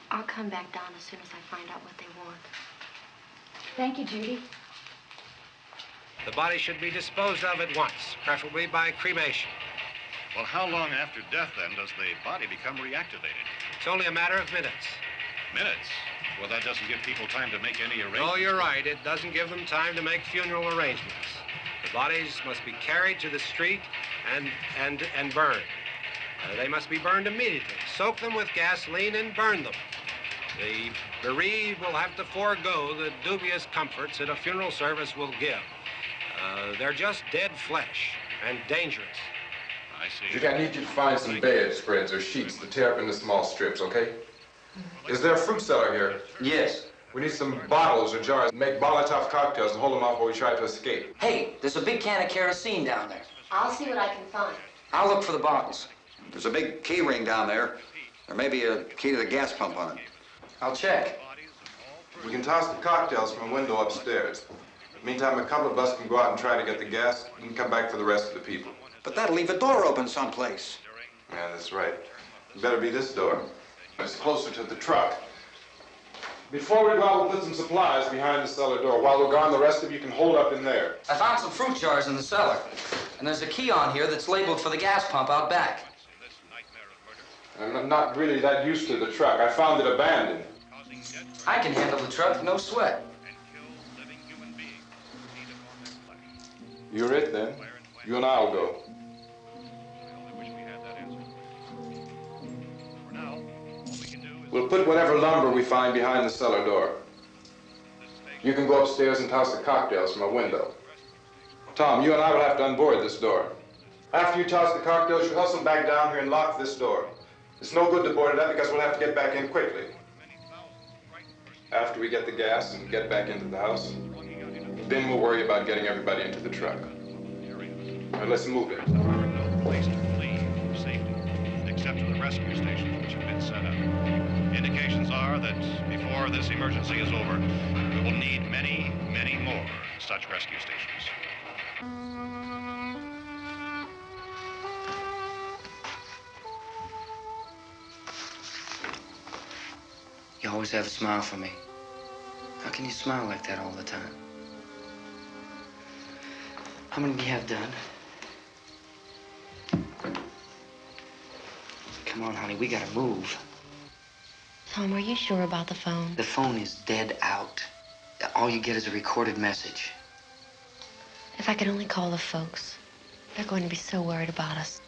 I'll come back down as soon as I find out what they want. Thank you, Judy. The body should be disposed of at once, preferably by cremation. Well, how long after death, then, does the body become reactivated? It's only a matter of minutes. Minutes? Well, that doesn't give people time to make any arrangements. Oh, you're right. It doesn't give them time to make funeral arrangements. The bodies must be carried to the street and burned. They must be burned immediately. Soak them with gasoline and burn them. The bereaved will have to forego the dubious comforts that a funeral service will give. They're just dead flesh and dangerous. I see. Judy, I need you to find some bedspreads or sheets to tear up into small strips, okay? Is there a fruit cellar here? Yes. We need some bottles or jars. Make Molotov cocktails and hold them off while we try to escape. Hey, there's a big can of kerosene down there. I'll see what I can find. I'll look for the bottles. There's a big key ring down there. There may be a key to the gas pump on it. I'll check. We can toss the cocktails from a window upstairs. Meantime, a couple of us can go out and try to get the gas and come back for the rest of the people. But that'll leave a door open someplace. Yeah, that's right. It better be this door. It's closer to the truck. Before we go out, we'll put some supplies behind the cellar door. While we're gone, the rest of you can hold up in there. I found some fruit jars in the cellar. And there's a key on here that's labeled for the gas pump out back. I'm not really that used to the truck. I found it abandoned. I can handle the truck, no sweat. You're it, then. You and I'll go. We'll put whatever lumber we find behind the cellar door. You can go upstairs and toss the cocktails from a window. Tom, you and I will have to unboard this door. After you toss the cocktails, you hustle back down here and lock this door. It's no good to board it up because we'll have to get back in quickly. After we get the gas and get back into the house, then we'll worry about getting everybody into the truck. All right, let's move it. There are no place to flee for safety, except to the rescue stations which have been set up. Indications are that before this emergency is over, we will need many, many more such rescue stations. You always have a smile for me. How can you smile like that all the time? How many do you have done? Come on, honey, we gotta move. Tom, are you sure about the phone? The phone is dead out. All you get is a recorded message. If I could only call the folks. They're going to be so worried about us.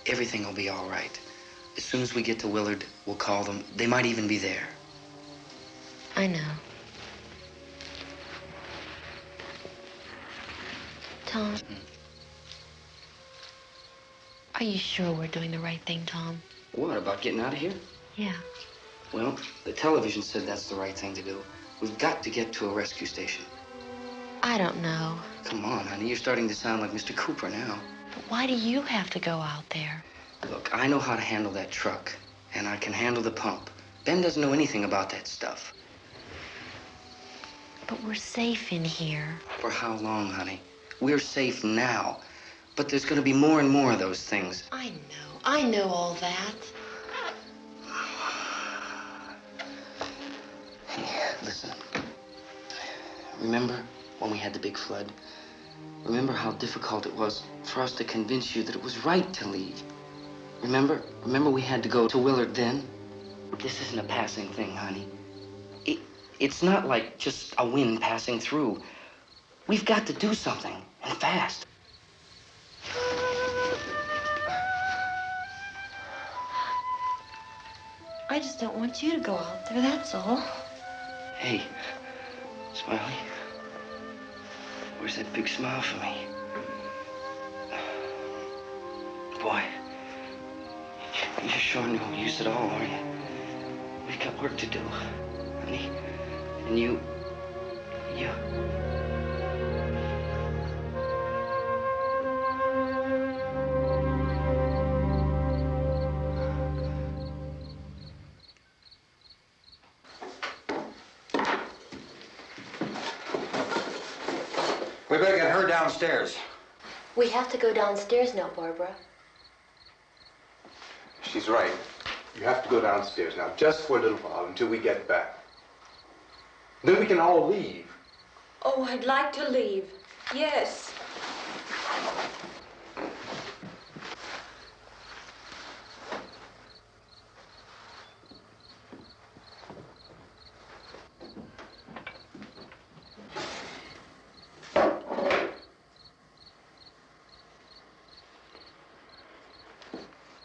Everything will be all right. As soon as we get to Willard, we'll call them. They might even be there. I know. Tom, are you sure we're doing the right thing, Tom? What, about getting out of here? Yeah. Well, the television said that's the right thing to do. We've got to get to a rescue station. I don't know. Come on, honey, you're starting to sound like Mr. Cooper now. But why do you have to go out there? Look, I know how to handle that truck, and I can handle the pump. Ben doesn't know anything about that stuff. But we're safe in here. For how long, honey? We're safe now. But there's going to be more and more of those things. I know all that. Hey, listen. Remember when we had the big flood? Remember how difficult it was for us to convince you that it was right to leave? Remember? Remember we had to go to Willard then? This isn't a passing thing, honey. It's not like just a wind passing through. We've got to do something, and fast. I just don't want you to go out there, that's all. Hey, Smiley. Where's that big smile for me? Boy, you're sure no use at all, aren't you? We've got work to do, honey. And you... We better get her downstairs. We have to go downstairs now, Barbara. She's right. You have to go downstairs now, just for a little while, until we get back. Then we can all leave. Oh, I'd like to leave. Yes.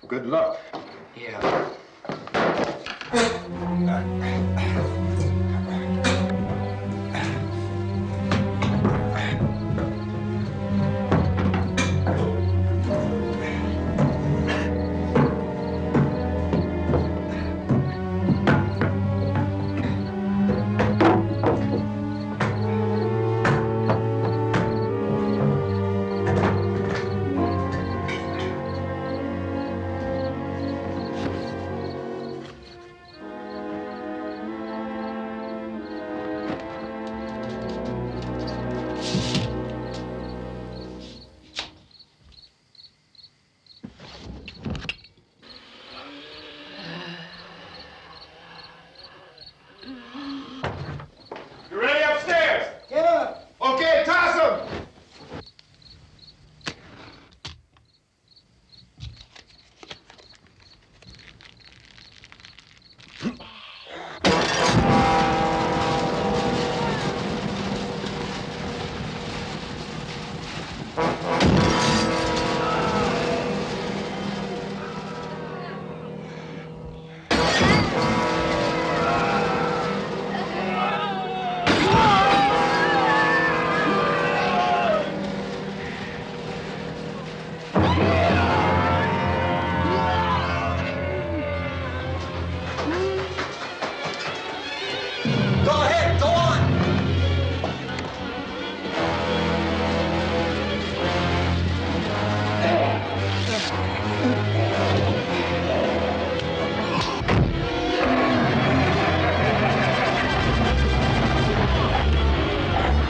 Good luck. Yeah. You ready upstairs? Yeah. Okay, toss him. Go ahead, go on.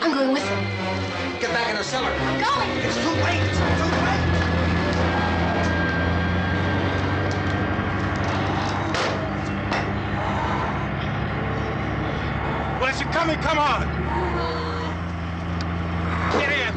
I'm going with him. Get back in the cellar. I'm going. It's too late. It's too late. Where's it coming? Come on. Get in.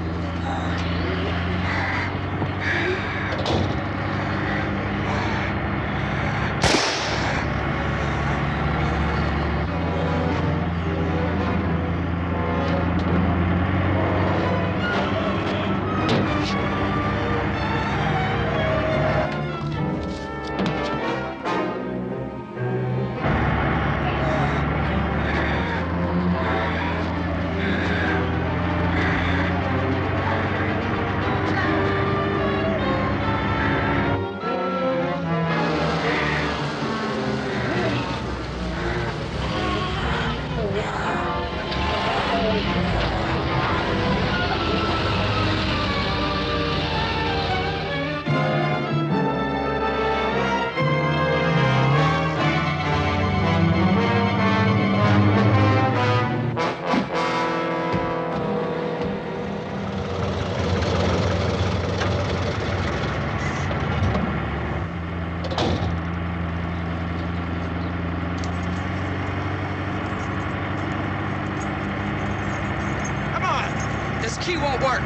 key won't work.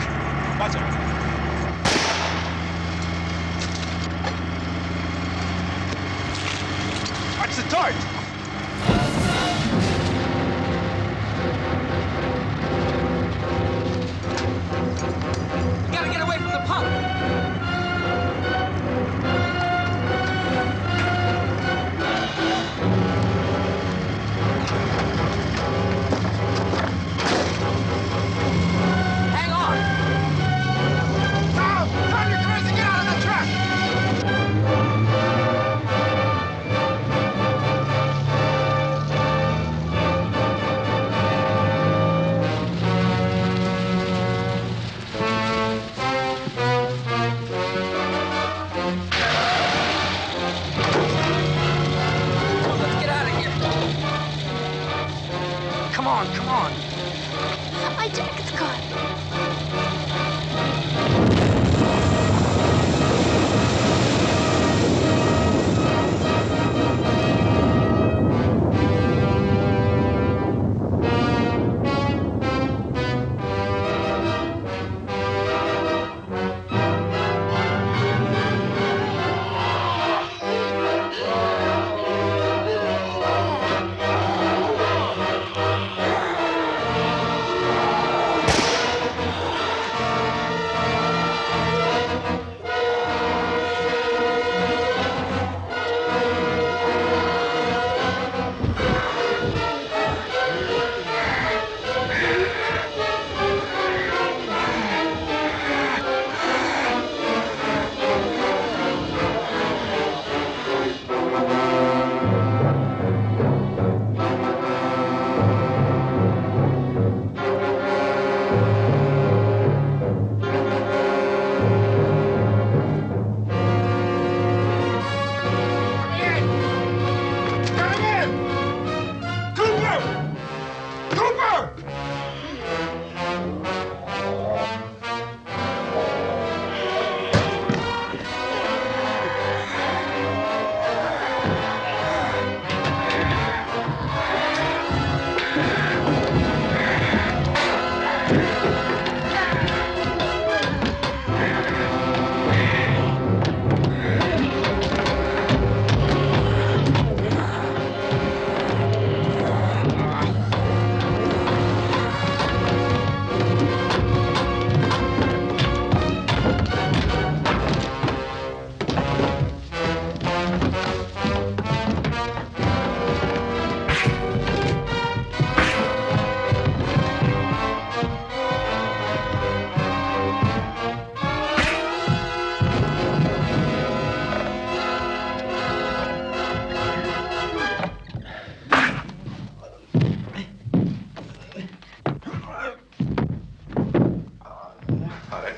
What's it? Watch the torch! We gotta get away from the pump. Hang on. Tom! Tom, you're crazy! Get out of the truck! Let's get out of here. Come on, come on. My jacket's caught.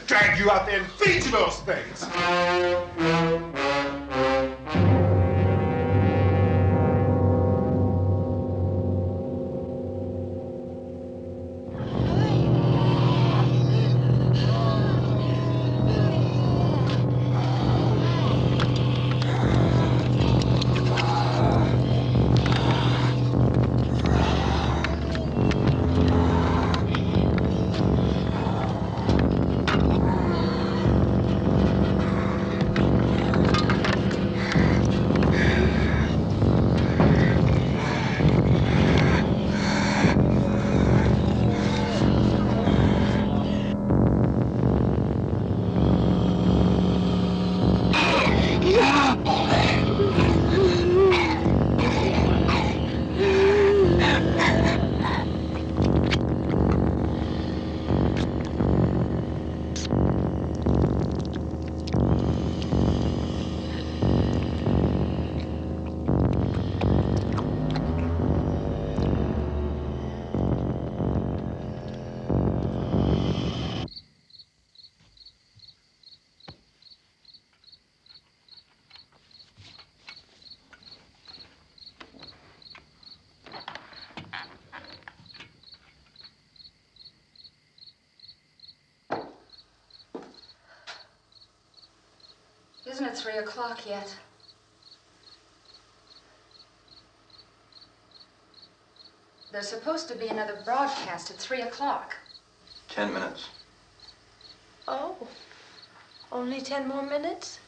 Drag you out there and feed you those things! Isn't it 3 o'clock yet? There's supposed to be another broadcast at 3 o'clock. 10 minutes. Oh, only 10 more minutes?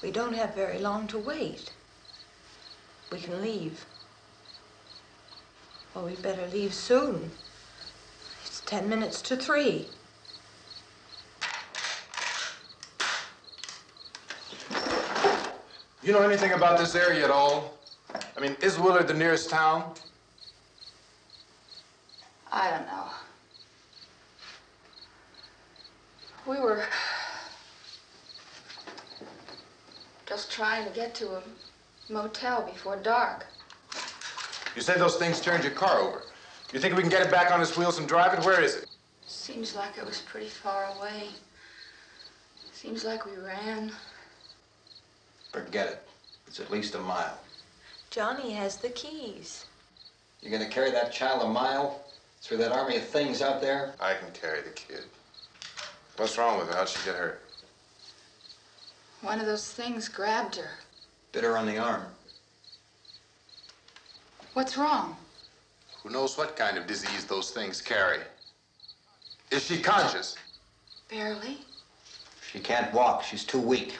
We don't have very long to wait. We can leave. Well, we'd better leave soon. It's 10 minutes to 3. You know anything about this area at all? I mean, is Willard the nearest town? I don't know. We were just trying to get to a motel before dark. You said those things turned your car over. You think we can get it back on its wheels and drive it? Where is it? Seems like it was pretty far away. Seems like we ran. Forget it. It's at least a mile. Johnny has the keys. You're gonna carry that child a mile through that army of things out there? I can carry the kid. What's wrong with her? How'd she get hurt? One of those things grabbed her. Bit her on the arm. What's wrong? Who knows what kind of disease those things carry? Is she conscious? Barely. She can't walk. She's too weak.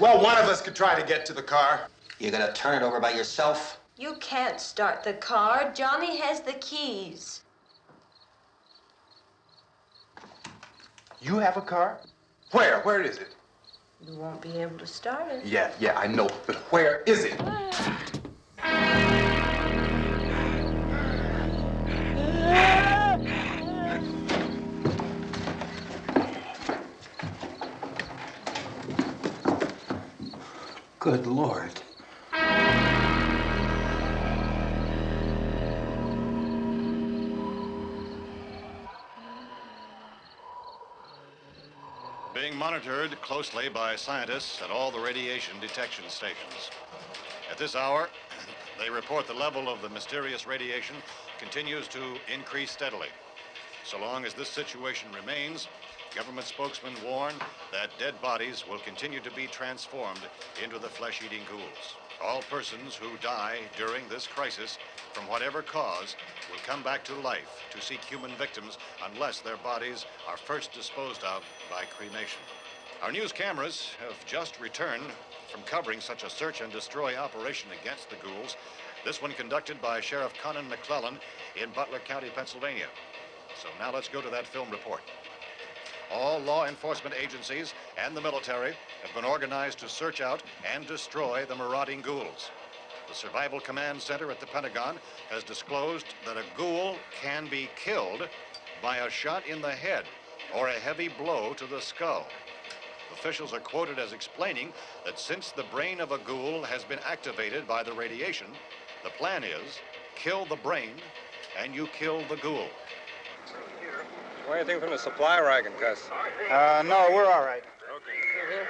Well, one of us could try to get to the car. You gonna turn it over by yourself? You can't start the car. Johnny has the keys. You have a car? Where? Where is it? You won't be able to start it. Yeah, I know. But where is it? Good Lord. Being monitored closely by scientists at all the radiation detection stations. At this hour, they report the level of the mysterious radiation continues to increase steadily. So long as this situation remains, government spokesmen warn that dead bodies will continue to be transformed into the flesh-eating ghouls. All persons who die during this crisis, from whatever cause, will come back to life to seek human victims unless their bodies are first disposed of by cremation. Our news cameras have just returned from covering such a search and destroy operation against the ghouls, this one conducted by Sheriff Conan McClellan in Butler County, Pennsylvania. So now let's go to that film report. All law enforcement agencies and the military have been organized to search out and destroy the marauding ghouls. The Survival Command Center at the Pentagon has disclosed that a ghoul can be killed by a shot in the head or a heavy blow to the skull. Officials are quoted as explaining that since the brain of a ghoul has been activated by the radiation, the plan is kill the brain and you kill the ghoul. Anything from the supply wagon, Gus? No, we're all right. Okay.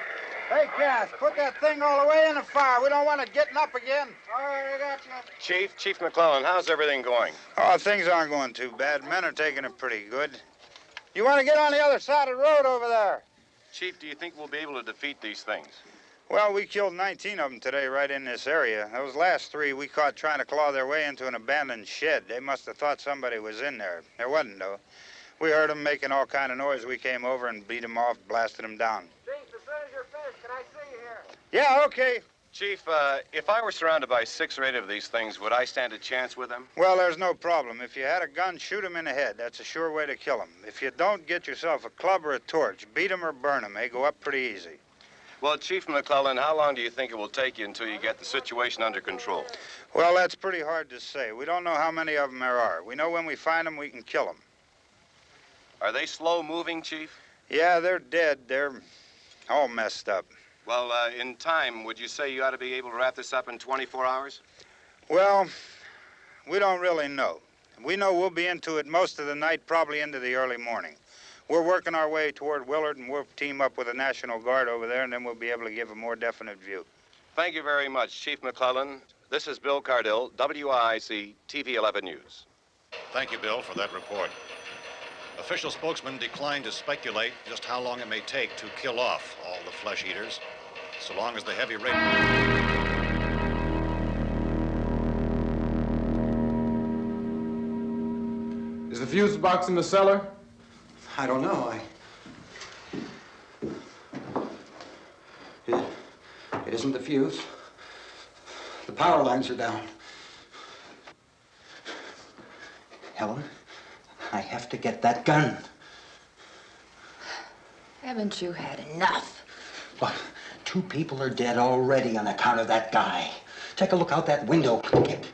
Hey, Cass, put that thing all the way in the fire. We don't want it getting up again. All right, I got you. Chief McClellan, how's everything going? Oh, things aren't going too bad. Men are taking it pretty good. You want to get on the other side of the road over there? Chief, do you think we'll be able to defeat these things? Well, we killed 19 of them today right in this area. Those last 3 we caught trying to claw their way into an abandoned shed. They must have thought somebody was in there. There wasn't, though. We heard them making all kind of noise. We came over and beat them off, blasted them down. Chief, as soon as you're finished, can I see you here? Yeah, okay. Chief, if I were surrounded by 6 or 8 of these things, would I stand a chance with them? Well, there's no problem. If you had a gun, shoot them in the head. That's a sure way to kill them. If you don't, get yourself a club or a torch. Beat them or burn them. They go up pretty easy. Well, Chief McClellan, how long do you think it will take you until you get the situation under control? Well, that's pretty hard to say. We don't know how many of them there are. We know when we find them, we can kill them. Are they slow-moving, Chief? Yeah, they're dead. They're all messed up. Well, in time, would you say you ought to be able to wrap this up in 24 hours? Well, we don't really know. We know we'll be into it most of the night, probably into the early morning. We're working our way toward Willard, and we'll team up with the National Guard over there, and then we'll be able to give a more definite view. Thank you very much, Chief McClellan. This is Bill Cardill, WIC TV 11 News. Thank you, Bill, for that report. Official spokesmen declined to speculate just how long it may take to kill off all the flesh eaters, so long as the heavy rain... Is the fuse box in the cellar? I don't know. It isn't the fuse. The power lines are down. Helen, I have to get that gun. Haven't you had enough? Look, 2 people are dead already on account of that guy. Take a look out that window. Get...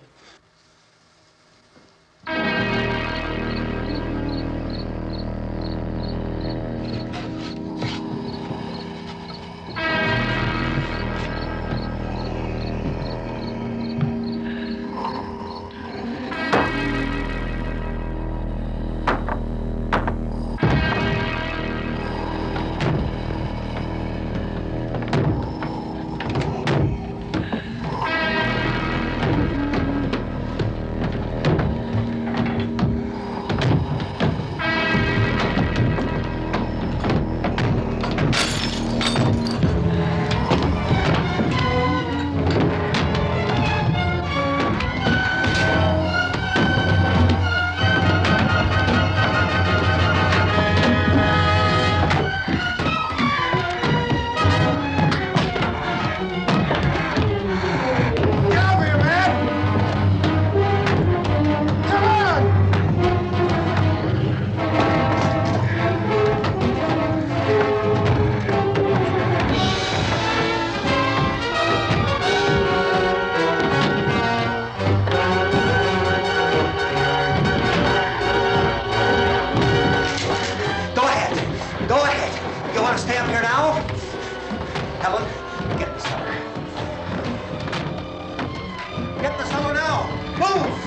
Go ahead. You want to stay up here now? Helen, get in the cellar. Get in the cellar now. Move!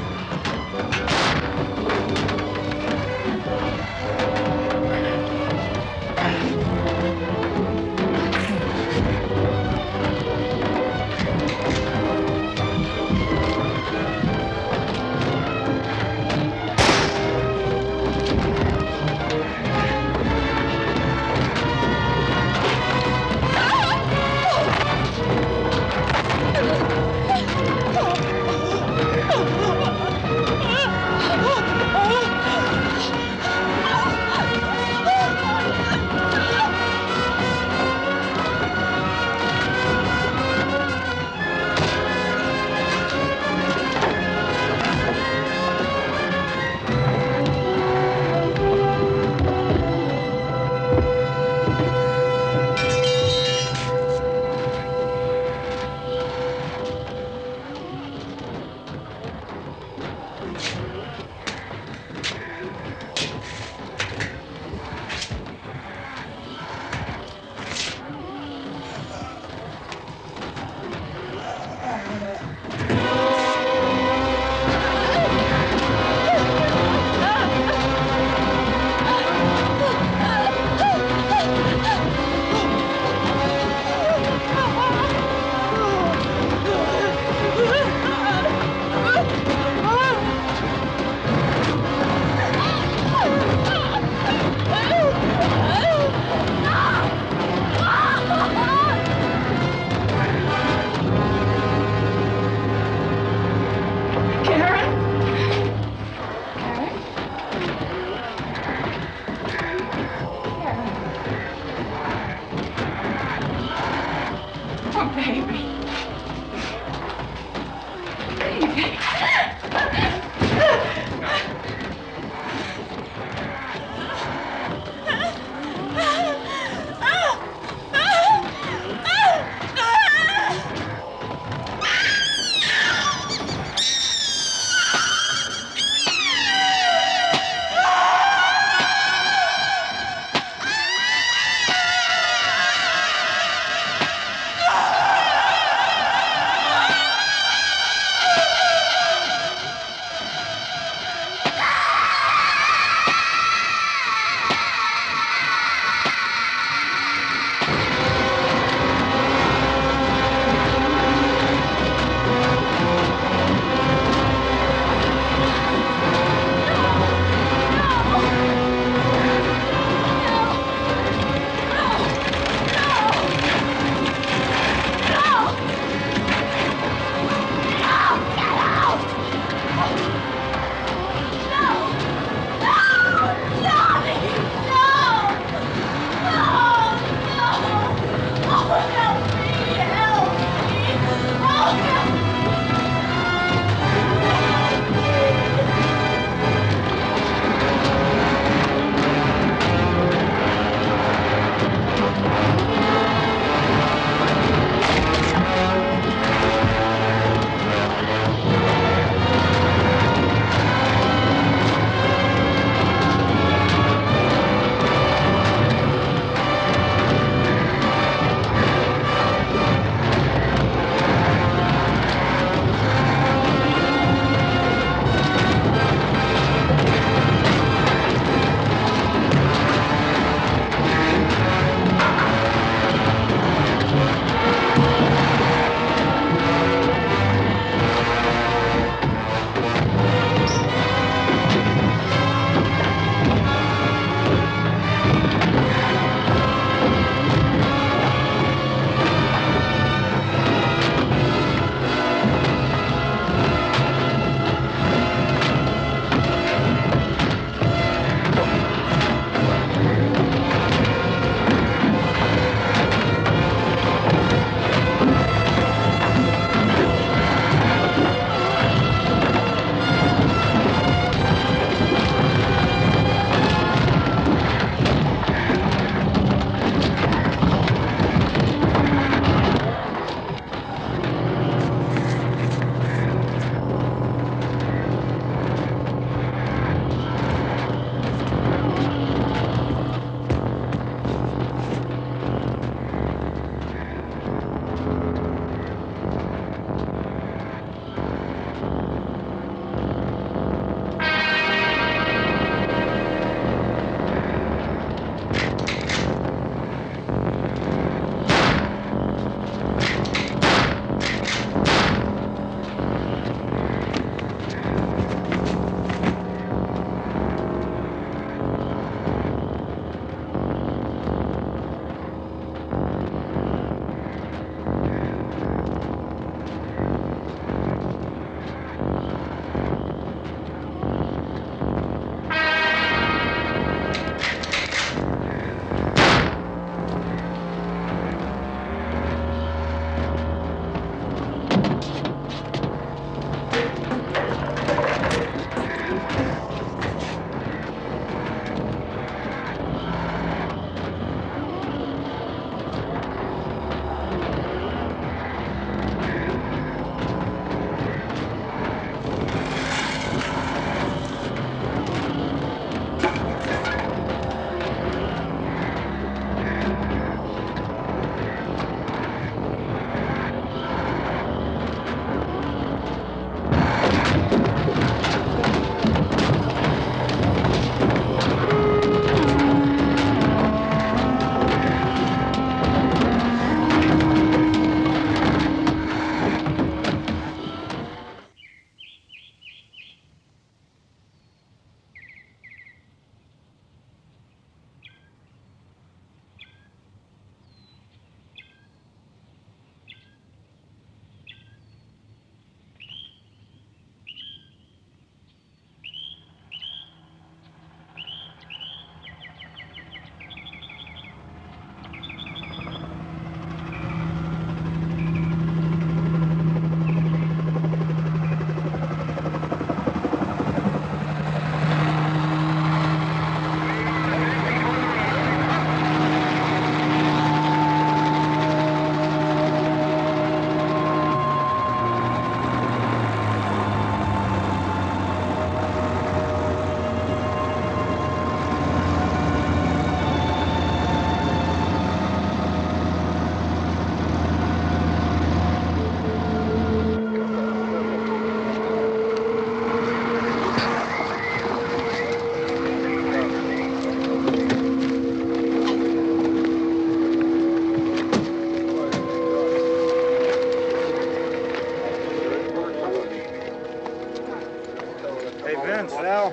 Vince, Al,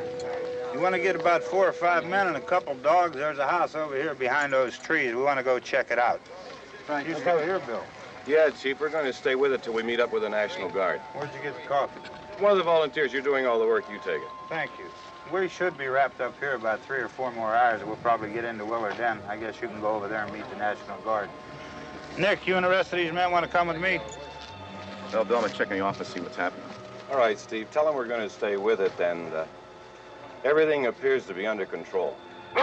you want to get about 4 or 5 men and a couple dogs? There's a house over here behind those trees. We want to go check it out. Right. You stay here, Bill. Yeah, Chief, we're going to stay with it till we meet up with the National Guard. Where'd you get the coffee? One of the volunteers, you're doing all the work, you take it. Thank you. We should be wrapped up here about 3 or 4 more hours. We'll probably get into Willard Den. I guess you can go over there and meet the National Guard. Nick, you and the rest of these men want to come with me? Well, Bill, I'm going to check in the office, see what's happening. All right, Steve, tell them we're going to stay with it, and everything appears to be under control. We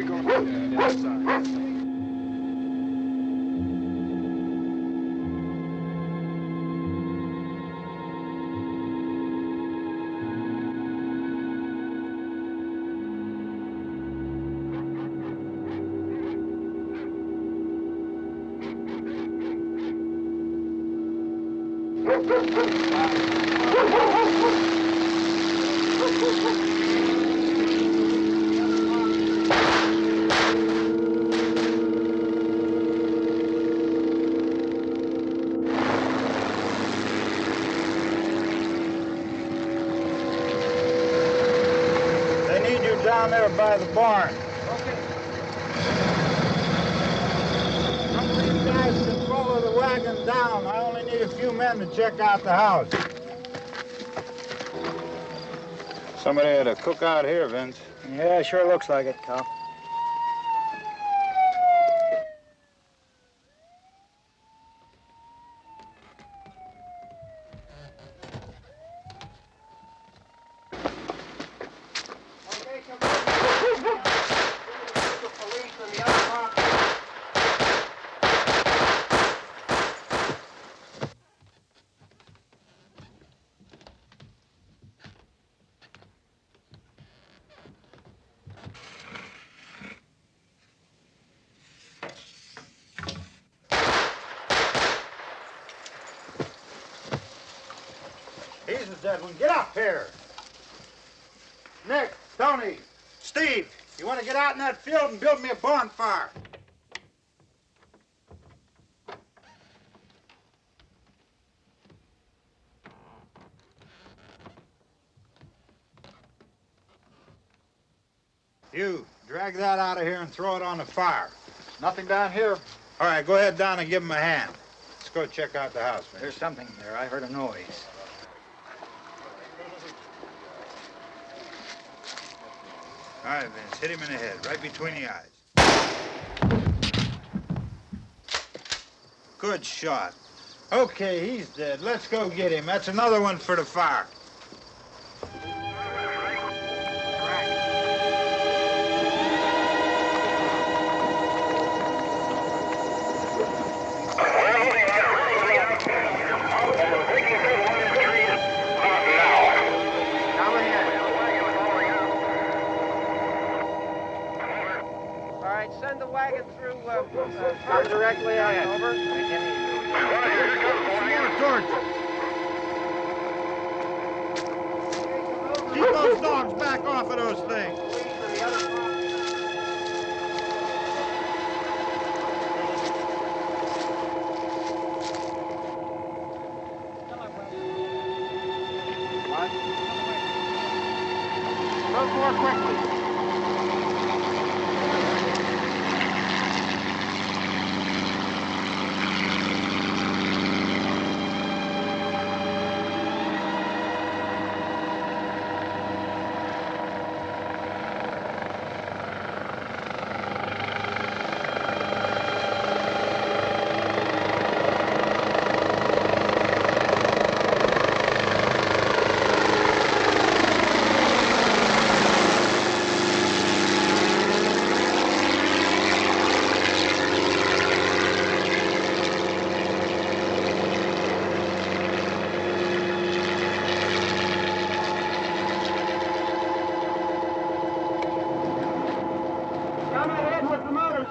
go outside. They need you down there by the barn. Some of these guys can follow the wagon down. I only need a few men to check out the house. Somebody had a cookout here, Vince. Yeah, sure looks like it, Cal. He's the dead one. Get up here. Nick, Tony, Steve, you want to get out in that field and build me a bonfire? You, drag that out of here and throw it on the fire. Nothing down here. All right, go ahead down and give him a hand. Let's go check out the house, man. There's something there. I heard a noise. All right, Vince, hit him in the head, right between the eyes. Good shot. Okay, he's dead. Let's go get him. That's another one for the fire. Send the wagon through, come directly ahead. Over. Keep those dogs back off of those things. What? Move more quickly.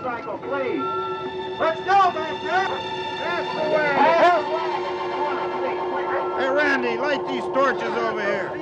motorcycle, please. Let's go, back there. That's the way. Hey, Randy, light these torches over here.